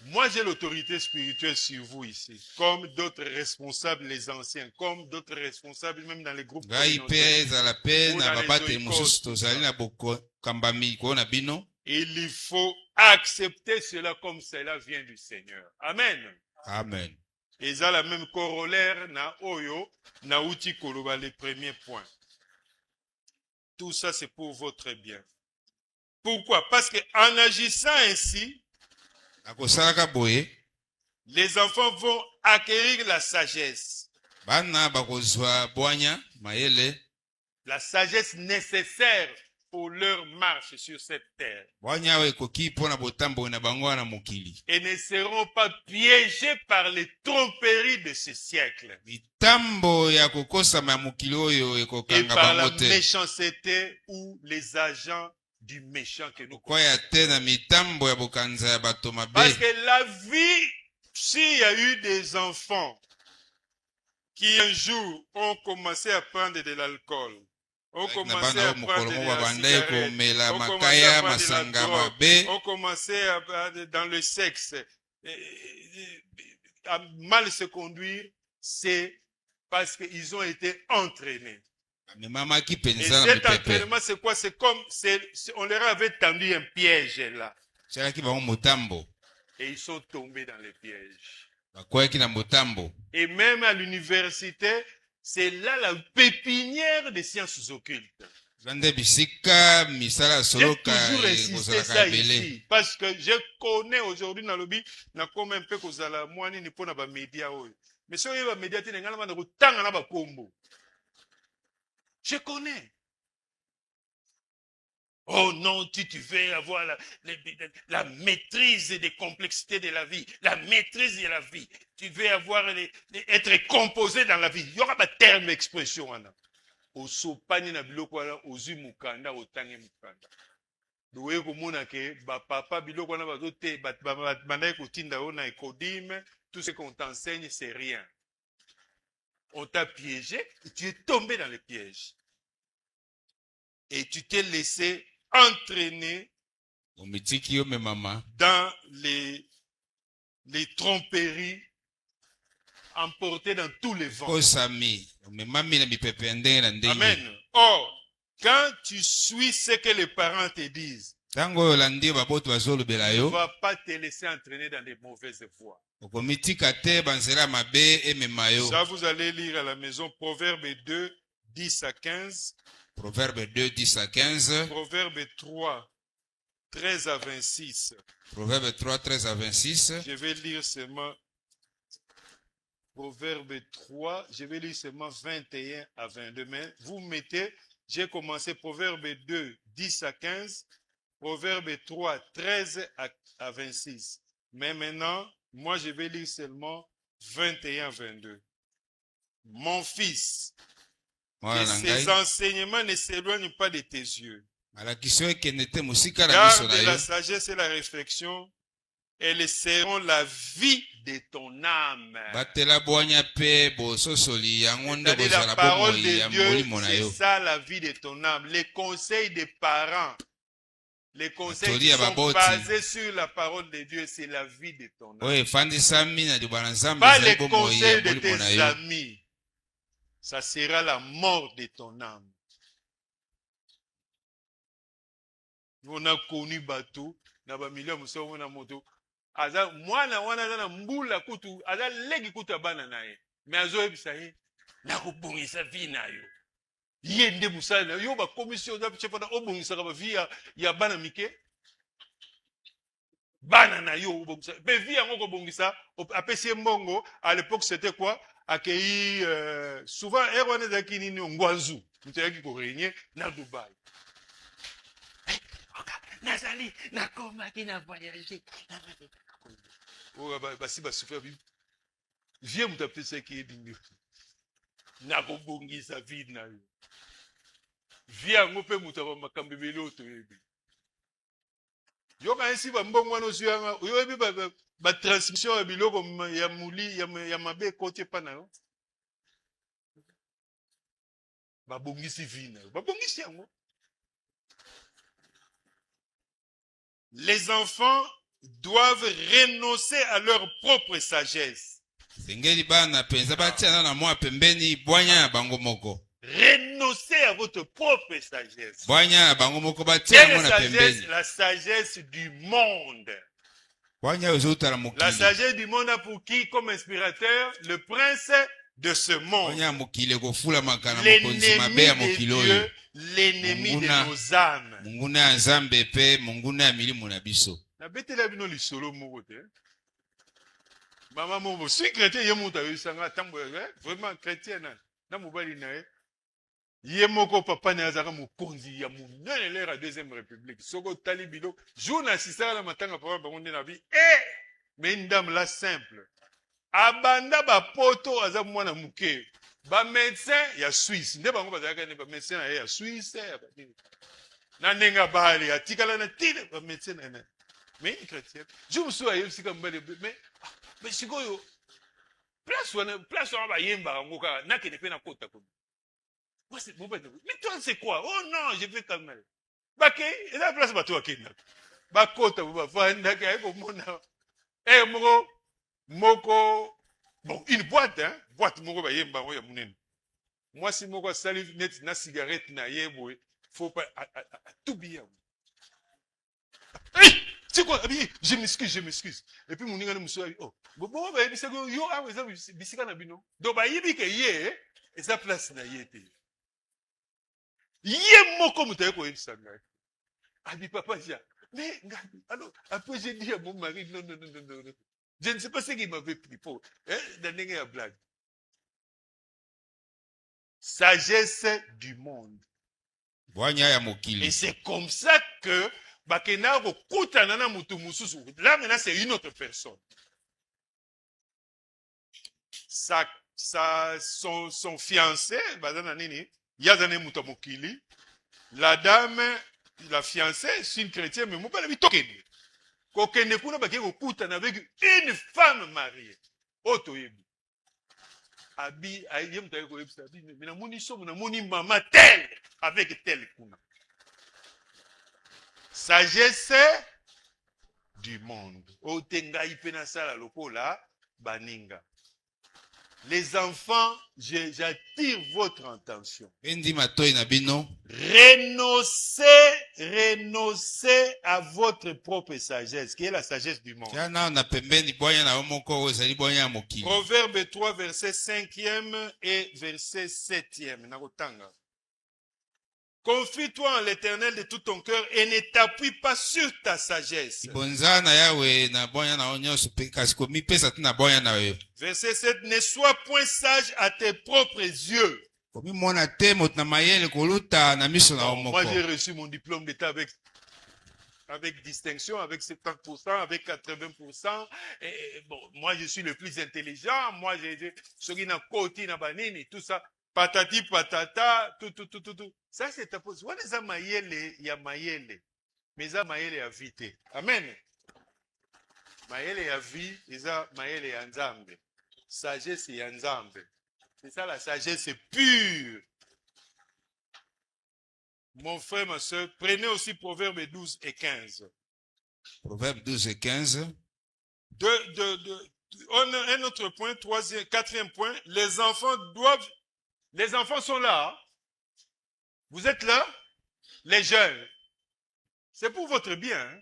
Moi, j'ai l'autorité spirituelle sur vous ici, comme d'autres responsables, les anciens, comme d'autres responsables, même dans les groupes communautaires. Il faut accepter cela comme cela vient du Seigneur. Amen. Amen. Et ça, la même corollaire, na oyo, na uti koloba, les premiers points. Tout ça, c'est pour votre bien. Pourquoi? Parce qu'en agissant ainsi, les enfants vont acquérir la sagesse. La sagesse nécessaire pour leur marche sur cette terre. Et ne seront pas piégés par les tromperies de ce siècle. Et par la méchanceté ou les agents du méchant que nous connaissons. Parce que la vie, s'il y a eu des enfants qui un jour ont commencé à prendre de l'alcool, ont commencé à prendre de la cigarette, ont commencé à prendre de la drogue, ont commencé à, dans le sexe, à mal se conduire, c'est parce qu'ils ont été entraînés. Et cet entraînement, c'est quoi? C'est comme, on leur avait tendu un piège là. Et ils sont tombés dans le piège. Et même à l'université, c'est là la pépinière des sciences occultes. Vande bisika misala J'ai soloka toujours insisté kozalaka ça ebele. ici. Parce que je connais aujourd'hui dans le lobby, na comme un peu kozala mwani ni pona ba média oyo. Mais si on ba média te ngala na kotanga na ba kombo. Je connais. Oh non, tu veux avoir la maîtrise des complexités de la vie, la maîtrise de la vie. Tu veux avoir être composé dans la vie. Il y aura pas terme d'expression. Au sopani na biloko wana ozu mukanda otange mukanda. Doye komona ke ba papa biloko wana bazote bandai kotinda ona ekodime, tout ce qu'on t'enseigne c'est rien. On t'a piégé et tu es tombé dans le piège. Et tu t'es laissé entraîner Omitiki yo me mama. dans les tromperies, emportés dans tous les vents. Kosami. Omemami na bipepe ndenge na ndenge. Amen. Or, quand tu suis ce que les parents te disent, Tango yolandi baboto bazolobela tu ne yo. vas pas te laisser entraîner dans des mauvaises voies. Okomitika te banzela mabe emema yo. Ça, vous allez lire à la maison Proverbe 2, 10 à 15. Proverbe 2, 10 à 15. Proverbe 3, 13 à 26. Proverbe 3, 13 à 26. Je vais lire seulement Proverbe 3, je vais lire seulement 21 à 22. Mais vous mettez, j'ai commencé Proverbe 2, 10 à 15. Proverbe 3, 13 à 26. Mais maintenant, moi, je vais lire seulement 21 à 22. Mon fils, que ces enseignements ne s'éloignent pas de tes yeux. Car de la sagesse et la réflexion, elles seront la vie de ton âme. C'est-à-dire la parole de Dieu, c'est ça la vie de ton âme. Les conseils des parents, les conseils qui sont basés sur la parole de Dieu, c'est la vie de ton âme. Pas les conseils de tes amis. Ça sera la mort de ton âme. On a connu bateau, na ba million muso na moto. Aza mwana wana na mbula kutu, aza legi kutu bana naye. Mais azo ebisa ye, na kubungisa vi nayo. Yende musala yo ba commission da chef na obungisa ka via ya bana mike. Bana na yo obungisa. Be via ngoko bungisa, apesi mbongo, à l'époque c'était quoi? Accueilli souvent erwane za kinini ngwanzu. Mutaki ko régner na Dubaï. Nazali, nakoma qui n'a voyagé. Oh, basi souffert. Viens me taper ce qui est digné. Nakobongi sa vie na yo. Viens ngope mutaba makambe beloto yebi. Yo ka ainsi ba mbongo wana osuanga, yo yebi ba transmission ya biloko ya muli ya mabe côté pa na yo. Ba bongisi vie na yo. Ba bongisi yango. Les enfants doivent renoncer à leur propre sagesse. Renoncez à votre propre sagesse. La sagesse du monde. La sagesse du monde a pour qui comme inspirateur le prince de ce monde. L'ennemi de Dieu, l'ennemi de nos âmes. Nabetela bino lisolo moko te. Mama moko, si chrétien ye muta yisanga tambo vraiment chrétien na mobali na ye. Ye moko papa na azaka mokonzi ya munene lera deuxième république. Soko tali bilo, jour assistant la matanga papa bango na vie. Mais une dame là simple. Abanda ba poto aza mwana muke. Ba médecin ya Suisse. Nde bango bazaka ne ba médecin ya Suisse. Na nenga bali atikala na tile ba médecin na. Mais une chrétienne. Je me suis ailleurs si comme mais sikoyo place on ba yemba ngoka na ke ne pe na kota ko. Moi c'est bon mais toi c'est quoi? Oh non, je vais calmer. Bake, et la place ba toi kenda. Ba kota ba fanda ka ko mona. Moko bon une boîte hein, boîte moko ba yemba ya munene. Moi si moko sali net na cigarette na yebo, faut pas tout bien. Hey! C'est quoi? Je m'excuse. Et puis mon nigga me dit, oh, bon, bah, c'est que yo, ah, ça, bisika na bino. Donc, bah, yibi ke yé, et sa place na yé te. Yé moko moutaye koyebisa ngai. Abi papa ja. Mais alors après j'ai dit à mon mari non non non non non. Je ne sais pas ce qu'il m'avait pris pour. Dans une blague. Sagesse du monde. bwanya ya Et mokili. c'est comme ça que bakena kokutana na mutu mususu. Là maintenant c'est une autre personne. Son fiancé, bazana nini, yazane mutu mokili. La dame, la fiancée, c'est une chrétienne, mais mon père lui tokene. Kokene kuna bakena kokutana avec une femme mariée. Otoyebi. Abi ayem taye ko yebisa abi mais namoni somo namoni mama tel avec tel kuna. Sagesse du monde. Otenga ipena sala lokola baninga. Les enfants, j'attire votre attention. Endi matoi na bino. Renoncez à votre propre sagesse, qui est la sagesse du monde. Yana na pembeni bwanya na omoko ozali bwanya ya mokili. Proverbe 3, verset 5e et verset 7e. Nakotanga. Confie-toi en l'Éternel de tout ton cœur et ne t'appuie pas sur ta sagesse. Bonza na yawe na bwanya na onyoso pe kasi komipesa tu na bwanya na yo. Verset 7. Ne sois point sage à tes propres yeux. Komimona te moto na mayele koluta na miso na omoko. Moi j'ai reçu mon diplôme d'état avec distinction, avec 70%, avec 80%. Et bon, moi je suis le plus intelligent. Moi j'ai celui na koti na banini, tout ça. Patati patata, tout. Ça c'est ta pose. Wana za mayele ya mayele. Mais za mayele ya vite. Amen. Mayele ya vie, eza mayele ya nzambe. Sagesse ya nzambe. C'est ça la sagesse pure. Mon frère, ma soeur, prenez aussi Proverbe 12 et 15. Proverbe 12 et 15. Un autre point, quatrième point, les enfants sont là. Hein? Vous êtes là, les jeunes. C'est pour votre bien. Hein?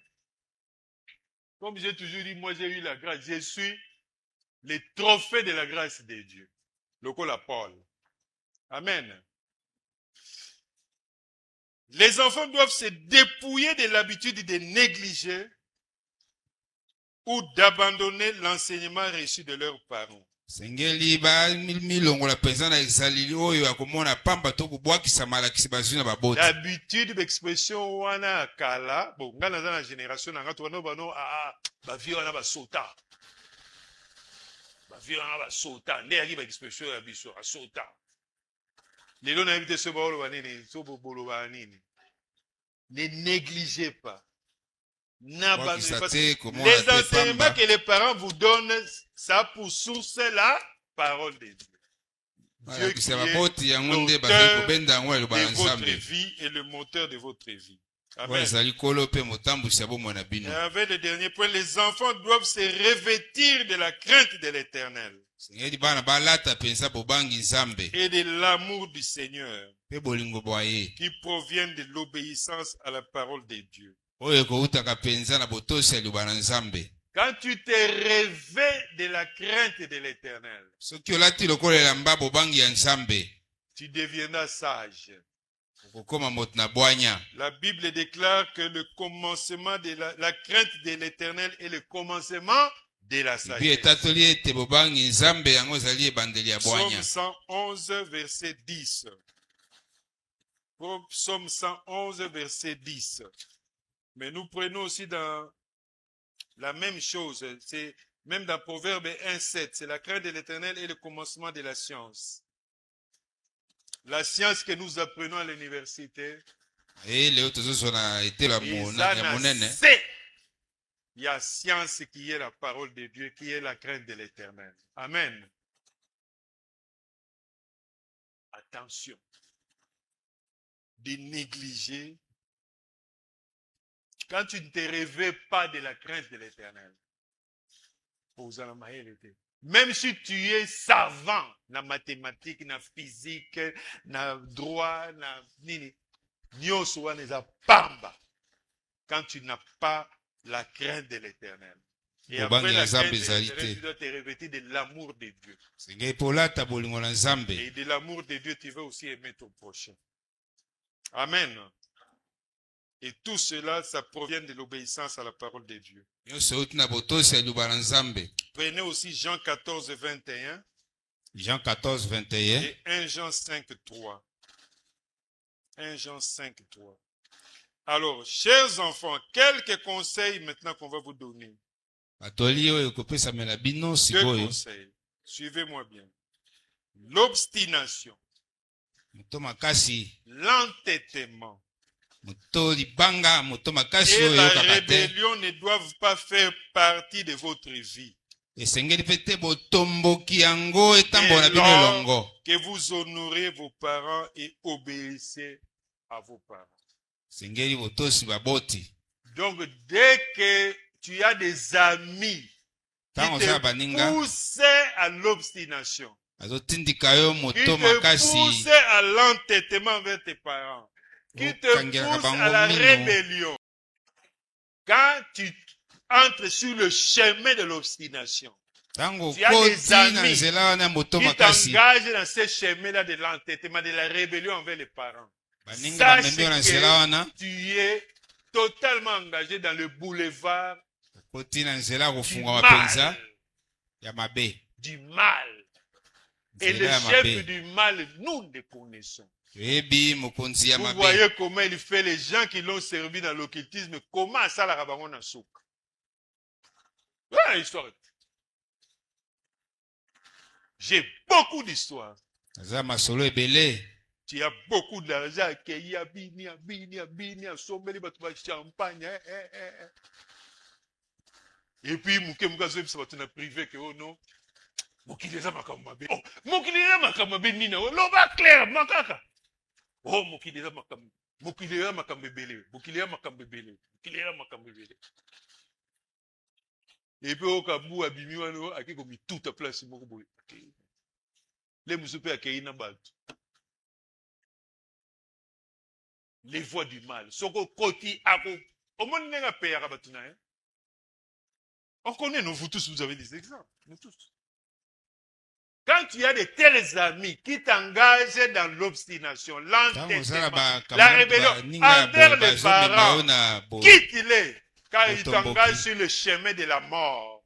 Comme j'ai toujours dit, moi j'ai eu la grâce. Je suis les trophées de la grâce de Dieu. Le col à Paul. Amen. Les enfants doivent se dépouiller de l'habitude de négliger ou d'abandonner l'enseignement reçu de leurs parents. Sengeli ba milongola penza na exalili oyo akomona pamba to kubwakisa malakisi bazwi na baboti. D'habitude d'expression wana kala, bon ngana za na génération na ngato wana bano ba vie wana ba sota. Ba vie wana ba sota, nde yaki ba expression ya biso a sota. Lelo na invité ce bolo banini, so bolo banini. Ne négligez pas. Les enseignements que les parents vous donnent, ça a pour source la parole de Dieu. Dieu qui est l'auteur de votre vie et le moteur de votre vie. Amen. Et avec le dernier point, les enfants doivent se revêtir de la crainte de l'Éternel et de l'amour du Seigneur qui proviennent de l'obéissance à la parole de Dieu. Quand tu te revêts de la crainte de l'Éternel, tu deviendras sage. La Bible déclare que le commencement de la crainte de l'Éternel est le commencement de la sagesse. Psaume 111, verset 10. Psaume 111, verset 10. Mais nous prenons aussi dans la même chose, c'est même dans Proverbe 1,7, c'est la crainte de l'Éternel et le commencement de la science. La science que nous apprenons à l'université, il y a science qui est la parole de Dieu, qui est la crainte de l'Éternel. Amen. Attention de négliger. Quand tu ne te réveilles pas de la crainte de l'Éternel, même si tu es savant na mathématiques, na physique, na droit, na nini, quand tu n'as pas la crainte de l'Éternel. Et après la crainte de l'Éternel, tu dois te revêtir de l'amour de Dieu. Et de l'amour de Dieu, tu veux aussi aimer ton prochain. Amen. Et tout cela, ça provient de l'obéissance à la parole de Dieu. Prenez aussi Jean 14, 21. Jean 14, 21. Et 1 Jean 5, 3. 1 Jean 5, 3. Alors, chers enfants, quelques conseils maintenant qu'on va vous donner. Deux conseils. Suivez-moi bien. L'obstination, l'entêtement et la rébellion ne doivent pas faire partie de votre vie. Et lors que vous honorez vos parents et obéissez à vos parents. Donc, dès que tu as des amis qui te poussent à l'obstination, qui te poussent à l'entêtement avec tes parents, qui te poussent à la rébellion, quand tu entres sur le chemin de l'obstination, tu as des amis qui t'engagent dans ce chemin-là de l'entêtement, de la rébellion envers les parents. Sache que tu es totalement engagé dans le boulevard du mal. Et le chef du mal, nous le connaissons. Vous voyez comment il fait les gens qui l'ont servi dans l'occultisme, comment ça la rabangon a souk. Ouais, histoire. J'ai beaucoup d'histoires. Tu as beaucoup d'argent, il y a bini, sommeli, champagne. Et puis, mouka zoe ça va te privé que oh non. Mokileza makambabe. Oh, mokileza makambabe nina. Loba clair makaka. Oh, mokileza makam. Mokileza makambebele. Mokileza makambebele. Mokileza makambebele. Et puis au kabu abimi wano akiko mi toute place moko boy. Les musupe akeina batu. Les voies du mal. Soko koti ako. Au monde n'est pas payé à batuna. On connaît, nous, vous tous, vous avez des exemples. Nous tous. Quand tu as de tels amis qui t'engagent dans l'obstination, l'entêtement, la rébellion envers les parents, quitte-les, car ils t'engagent sur le chemin de la mort.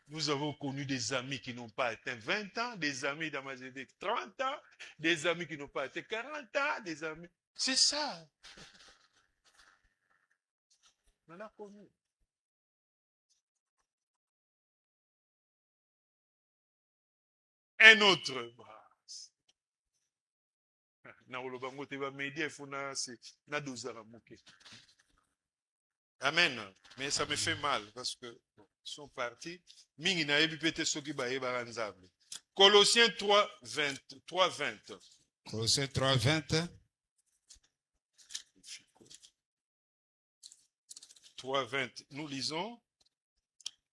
Nous avons connu des amis qui n'ont pas atteint 20 ans, des amis dans ma vie 30 ans, des amis qui n'ont pas atteint 40 ans, des amis. C'est ça. On en a connu. Un autre. Amen. Mais ça me fait mal parce que ils sont partis. Colossiens 3, 20. Colossiens 3, 20. 3:20, nous lisons.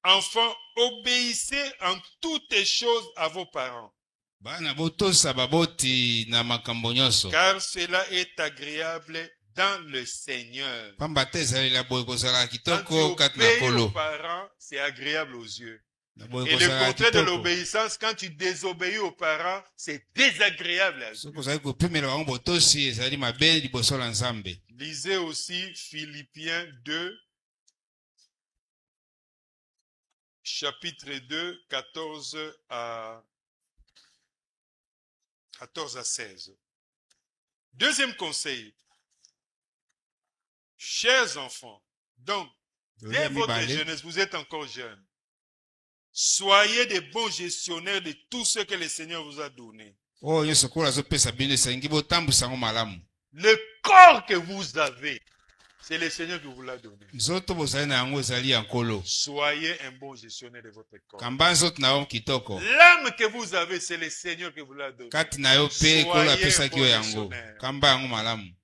Enfants, obéissez en toutes choses à vos parents. Car cela est agréable dans le Seigneur. Quand tu obéis aux parents, c'est agréable aux yeux. Et le contraire de l'obéissance, quand tu désobéis aux parents, c'est désagréable à Dieu. Lisez aussi Philippiens 2, chapitre 2, 14 à 16. Deuxième conseil. Chers enfants, donc, dès votre jeunesse, vous êtes encore jeunes. Soyez des bons gestionnaires de tout ce que le Seigneur vous a donné. Le corps que vous avez, c'est le Seigneur qui vous l'a donné. Soyez un bon gestionnaire de votre corps. L'âme que vous avez, c'est le Seigneur qui vous l'a donné. Soyez un bon gestionnaire.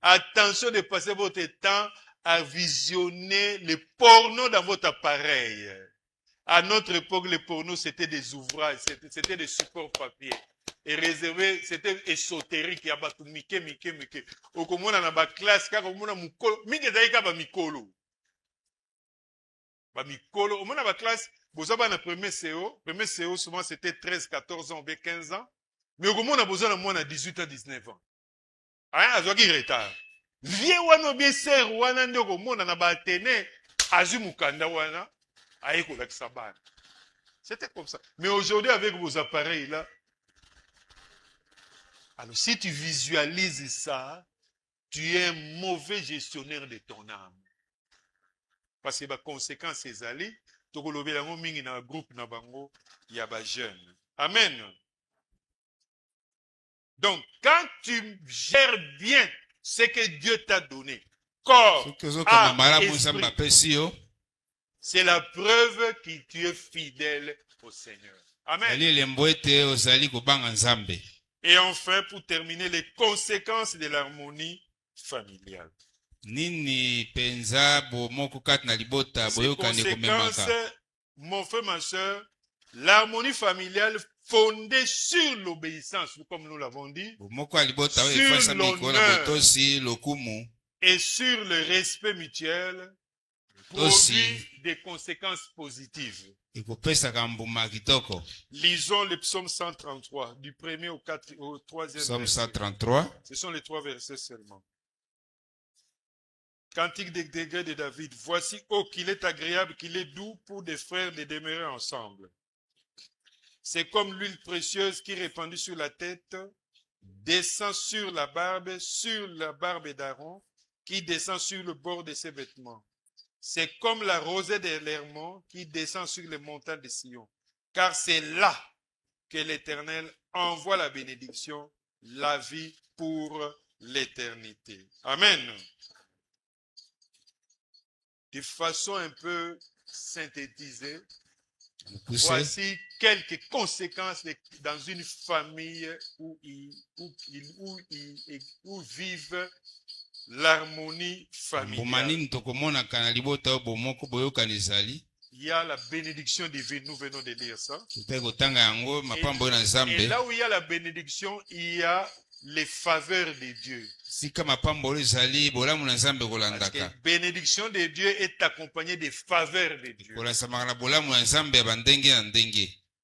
Attention de passer votre temps à visionner les pornos dans votre appareil. À notre époque, les pornos, c'était des ouvrages, c'était des supports papier. Et réservé, c'était ésotérique. Il y a pas tout mike. Au comment on a ba classe, car au moins mukolo, mike zaika ba mikolo. Ba mikolo, au moins ba classe, vous avez un premier CO souvent c'était 13, 14 ans, 15 ans. Mais au moment où on a 18 ans, 19 ans. Hein, azwaki retard. Vie wana bien ser wana ndeko mona na batene azu mukanda wana aiko la sabana. C'était comme ça. Mais aujourd'hui avec vos appareils là, alors si tu visualises ça, tu es un mauvais gestionnaire de ton âme. Parce que les conséquences c'est allé, to kolobela ngo mingi na groupe na bango ya ba jeune. Amen. Donc quand tu gères bien ce que Dieu t'a donné, corps, âme, esprit, c'est la preuve que tu es fidèle au Seigneur. Amen. Et enfin, pour terminer, les conséquences de l'harmonie familiale. Ces conséquences, mon frère, ma soeur, l'harmonie familiale fondée sur l'obéissance, comme nous l'avons dit, sur l'honneur et sur le respect mutuel, produit des conséquences positives. Lisons le psaume 133, du 1er au 3e Psaume verset. 133. Ce sont les 3 versets seulement. Cantique des degrés de David. Voici, oh, qu'il est agréable, qu'il est doux pour des frères de demeurer ensemble. C'est comme l'huile précieuse qui, répandue sur la tête, descend sur la barbe d'Aaron, qui descend sur le bord de ses vêtements. C'est comme la rosée de l'Hermon qui descend sur les montagnes de Sion. Car c'est là que l'Éternel envoie la bénédiction, la vie pour l'éternité. Amen. De façon un peu synthétisée, voici quelques conséquences dans une famille où vivent l'harmonie familiale. Il y a la bénédiction divine, nous venons de lire ça. Et là où il y a la bénédiction, il y a les faveurs de Dieu. Parce que la bénédiction de Dieu est accompagnée des faveurs de Dieu.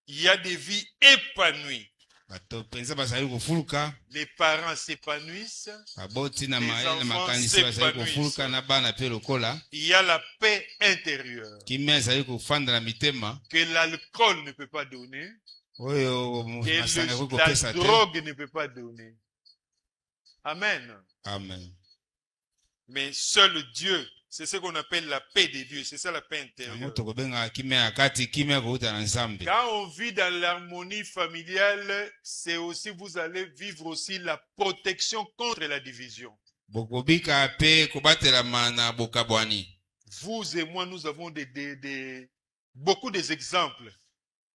Il y a des vies épanouies. Les parents s'épanouissent, les enfants s'épanouissent. Il y a la paix intérieure que l'alcool ne peut pas donner, que la drogue ne peut pas donner. Amen. Amen. Mais seul Dieu, c'est ce qu'on appelle la paix de Dieu, c'est ça la paix intérieure. Quand on vit dans l'harmonie familiale, c'est aussi, vous allez vivre aussi la protection contre la division. Vous et moi, nous avons beaucoup d'exemples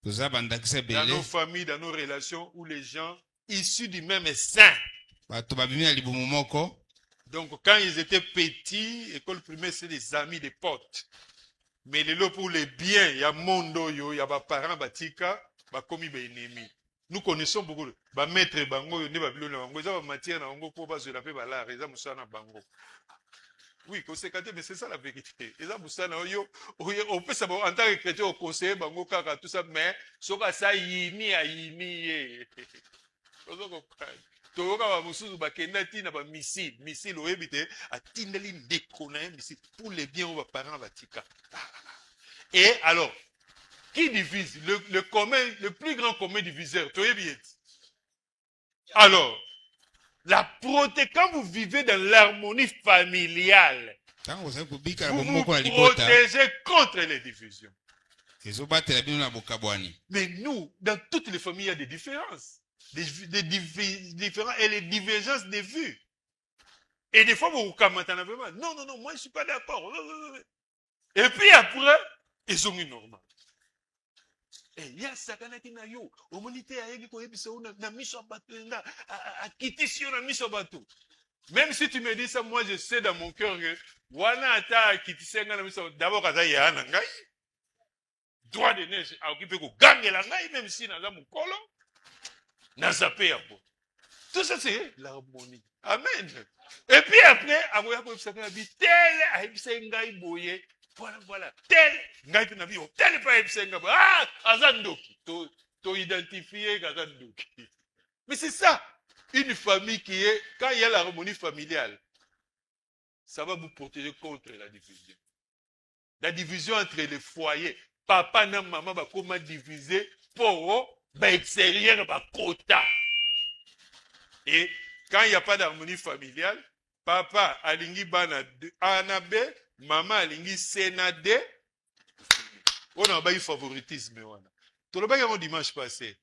dans nos familles, dans nos relations, où les gens issus du même sein. Donc, quand ils étaient petits, école primaire, c'est des amis, des potes. Mais les lots pour les biens, il y a mondo, il y a des parents, batika, bakomi ba ennemi. Nous connaissons beaucoup de maître bango, ne ba bilona bango, ça va matière na bango pour ba se la paix bala, ça musana bango. Oui, conséquenté, mais c'est ça la vérité. Et ça musana yo, on peut savoir en tant que chrétien au conseiller bango kaka tout ça, mais soka ça yini a yini. Vous comprenez? Toyoka ba musuzu bakenda tina ba missile oebite atindeli ndeko na missile pour les biens aux parents batika. Et alors, qui divise le plus grand commun diviseur, toyebi. Alors, quand vous vivez dans l'harmonie familiale, vous vous protégez contre les divisions. Mais nous, dans toutes les familles, il y a des différences. Des différents et les divergences de vues. Et des fois, vous vous commentent vraiment. Non, moi je ne suis pas d'accord. Et puis après, ils ont une normale. Et il y a sakana qui n'a yo. Au monité a yégi ko yebisa na miso bato na akitisio na miso bato. Même si tu me dis ça, moi je sais dans mon cœur que wana ata akitisenga na miso d'abord kaza ya na ngai. Droit de neige a occupé ko gangela ngai même si na za mukolo. Tout ça, c'est l'harmonie. Amen. Et puis après, voilà, tel, tel pas azandoki, to identifier azandoki. Mais c'est ça, une famille qui est, quand il y a l'harmonie familiale, ça va vous protéger contre la division. La division entre les foyers. Papa et maman va comment diviser pour extérieur, quota. Et quand il n'y a pas d'harmonie familiale, papa alingi bana A na B, maman alingi C na D. On a eu favoritisme. Tout le monde dimanche passé.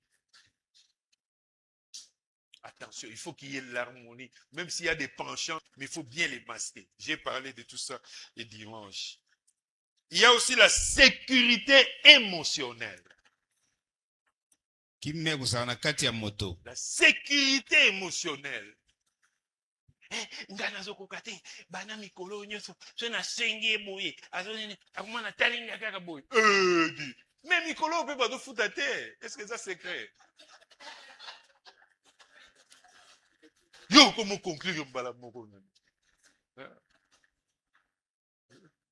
Attention, il faut qu'il y ait l'harmonie. Même s'il y a des penchants, mais il faut bien les masquer. J'ai parlé de tout ça le dimanche. Il y a aussi la sécurité émotionnelle. La sécurité émotionnelle. Mais Mikolo peut pas te foutre à terre. Est-ce que ça c'est clair? Yo, comment conclure mbala moko nani?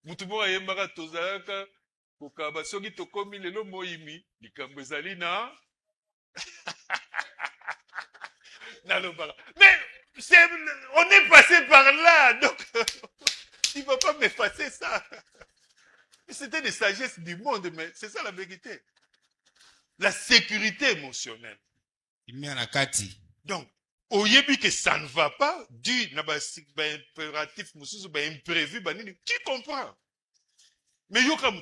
Mutu moko ayembaka tozalaka kokaba soki tokomi lelo moyimi likambo ezali na nalobaka. Mais on est passé par là, donc il ne va pas m'effacer ça. C'était des sagesses du monde, mais c'est ça la vérité. La sécurité émotionnelle. Donc, au début que ça ne va pas, dû à impératif, imprévu, tu comprends. Mais yo comme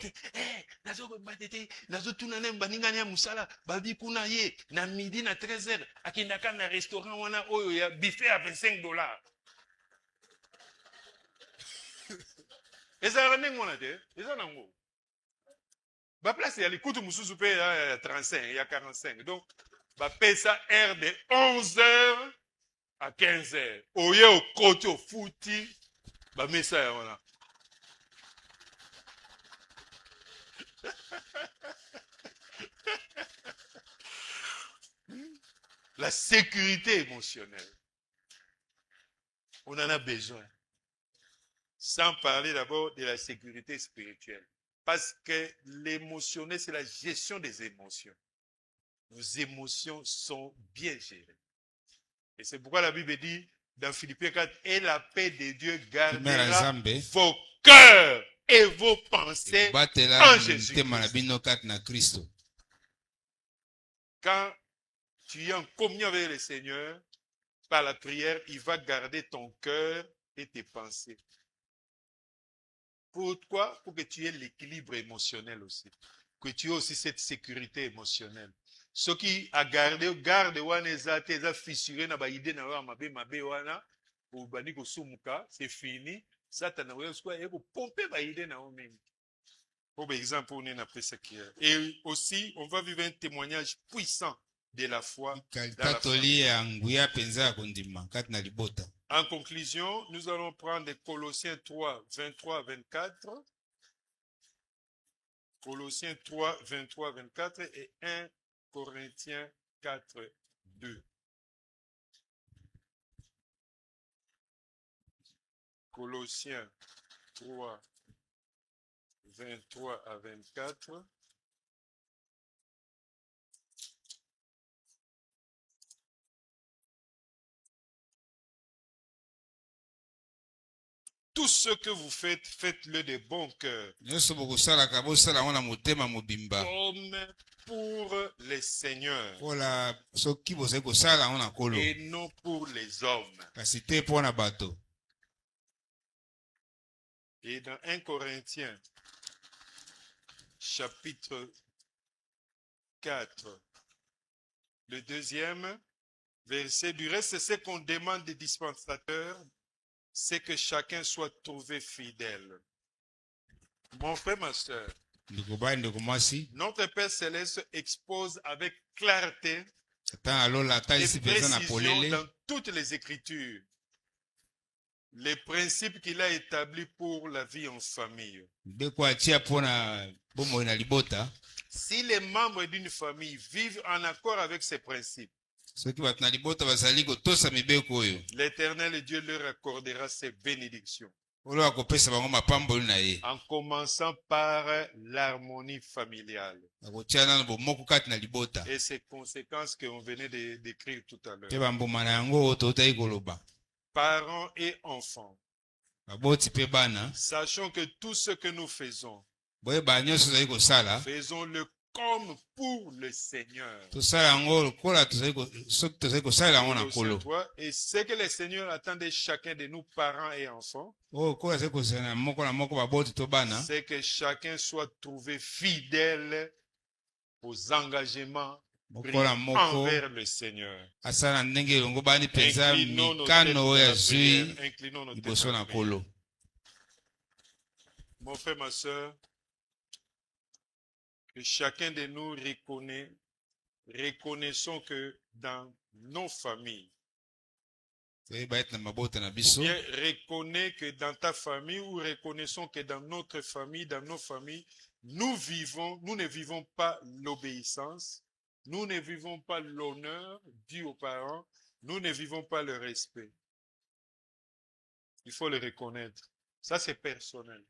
nazo tunane baningani ya musala babi kuna ye na midi na 13h akindaka na restaurant wana oyo ya buffet à $25. Eza ndenge mona te, eza nango. Ba place ya likutu mususu pe ya 35, ya 45. Donc ba pesa heure de 11h à 15h. Oye au côté au fouti ba mesa ya wana. La sécurité émotionnelle. On en a besoin. Sans parler d'abord de la sécurité spirituelle. Parce que l'émotionnel, c'est la gestion des émotions. Nos émotions sont bien gérées. Et c'est pourquoi la Bible dit dans Philippiens 4, et la paix de Dieu gardera vos cœurs et vos pensées en Jésus-Christ. Quand tu es en communion avec le Seigneur, par la prière, il va garder ton cœur et tes pensées. Pourquoi? Pour que tu aies l'équilibre émotionnel aussi. Que tu aies aussi cette sécurité émotionnelle. Ce qui a gardé, garde wana eza fissuré na ba idée na wa mabe wana ou bani ko sumuka, c'est fini. Satan a soit eko pomper ba idée na o même. Pour exemple, on est après ce qui est. Et aussi, on va vivre un témoignage puissant de la foi. En conclusion, nous allons prendre Colossiens 3, 23 à 24. Colossiens 3, 23 à 24 et 1 Corinthiens 4, 2. Colossiens 3, 23 à 24. Tout ce que vous faites, faites-le de bon cœur. Comme pour les seigneurs. Et non pour les hommes. Et dans 1 Corinthiens, chapitre 4, le deuxième verset, du reste, c'est ce qu'on demande des dispensateurs, c'est que chacun soit trouvé fidèle. Mon frère, ma soeur, notre Père Céleste expose avec clarté et précision dans toutes les Écritures les principes qu'il a établis pour la vie en famille. Si les membres d'une famille vivent en accord avec ces principes, l'Éternel Dieu leur accordera ses bénédictions. Oyo akopesa bango mapamboli na ye. En commençant par l'harmonie familiale. Akotia nano bomoko kati na libota. Et ces conséquences qu'on venait de décrire tout à Pe l'heure. bambuma na yango tozali koloba. Parents et enfants. Baboti pe bana. Sachons que tout ce que nous faisons, Boyeba nyonso tozali kosala. faisons-le comme pour le Seigneur. Tosala yango lokola soki tozali kosalela yango na nkolo. Et ce que le Seigneur attend de chacun de nous, parents et enfants, Oyo kola tozali kosala na moko na moko baboti to bana. c'est que chacun soit trouvé fidèle aux engagements pris Mokola moko envers le Seigneur. asala na ndenge elongo bani mpenza Inclinons nos mikano têtes oyo à la azwi prière. Inclinons nos têtes liboso à la na prière. nkolo. Mon frère, ma soeur, que chacun de nous reconnaissons que dans nos familles, Toyeba ete na mabota na biso. bien reconnais que dans ta famille ou reconnaissons que dans notre famille, dans nos familles, nous ne vivons pas l'obéissance, nous ne vivons pas l'honneur dû aux parents, nous ne vivons pas le respect. Il faut le reconnaître. Ça, c'est personnel.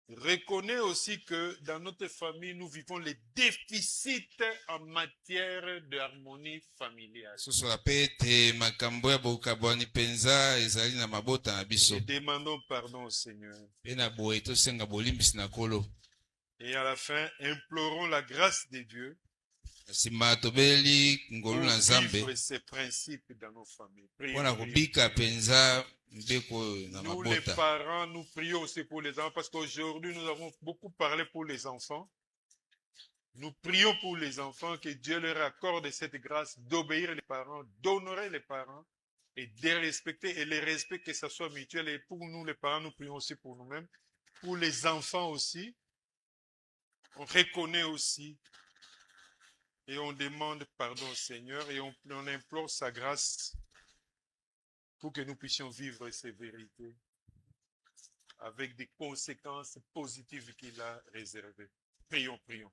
Reconnais aussi que dans notre famille, nous vivons les déficits en matière d'harmonie familiale. Sosola pe ete makambo ya bokabwani mpenza ezali na mabota na biso. Et demandons pardon au Seigneur. Pe na boye tosenga bolimbisi na nkolo. Et à la fin, implorons la grâce de Dieu Na nsima tobeli pour ngolu na nzambe vivre ces principes dans nos familles. Prions, mpona prions. kobika mpenza mbeko na Nous, les mabota. parents, nous prions aussi pour les enfants parce qu'aujourd'hui, nous avons beaucoup parlé pour les enfants. Nous prions pour les enfants que Dieu leur accorde cette grâce d'obéir les parents, d'honorer les parents et de les respecter. Et les respect, que ce soit mutuel. Et pour nous, les parents, nous prions aussi pour nous-mêmes. Pour les enfants aussi, on reconnaît aussi et on demande pardon au Seigneur et on implore sa grâce pour que nous puissions vivre ces vérités avec des conséquences positives qu'il a réservées. Prions, prions.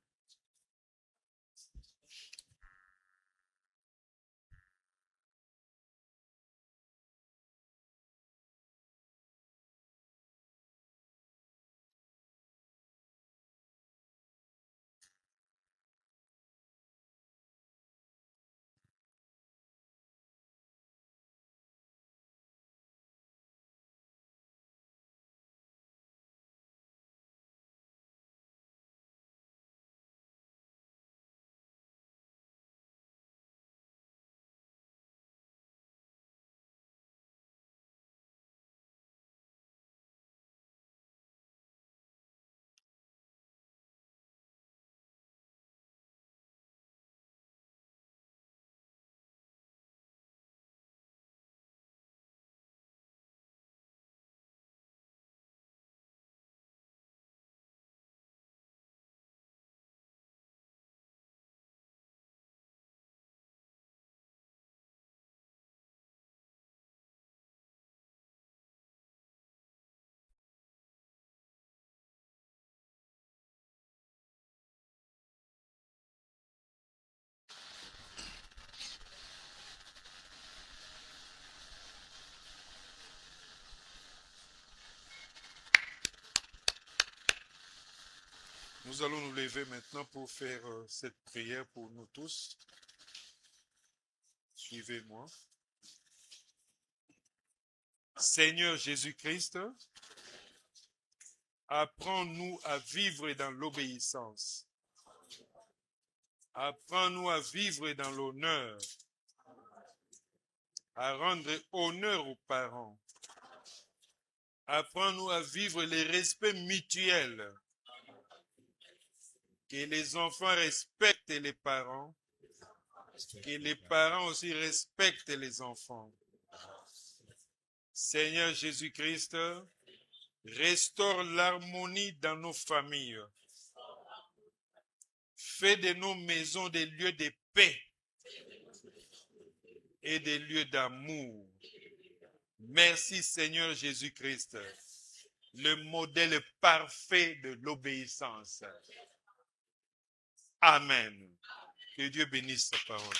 Nous allons nous lever maintenant pour faire cette prière pour nous tous. Suivez-moi. Seigneur Jésus-Christ, apprends-nous à vivre dans l'obéissance. Apprends-nous à vivre dans l'honneur, à rendre honneur aux parents. Apprends-nous à vivre les respects mutuels. Que les enfants respectent les parents, que les parents aussi respectent les enfants. Seigneur Jésus-Christ, restaure l'harmonie dans nos familles. Fais de nos maisons des lieux de paix et des lieux d'amour. Merci Seigneur Jésus-Christ, le modèle parfait de l'obéissance. Amen. Que Dieu bénisse sa parole.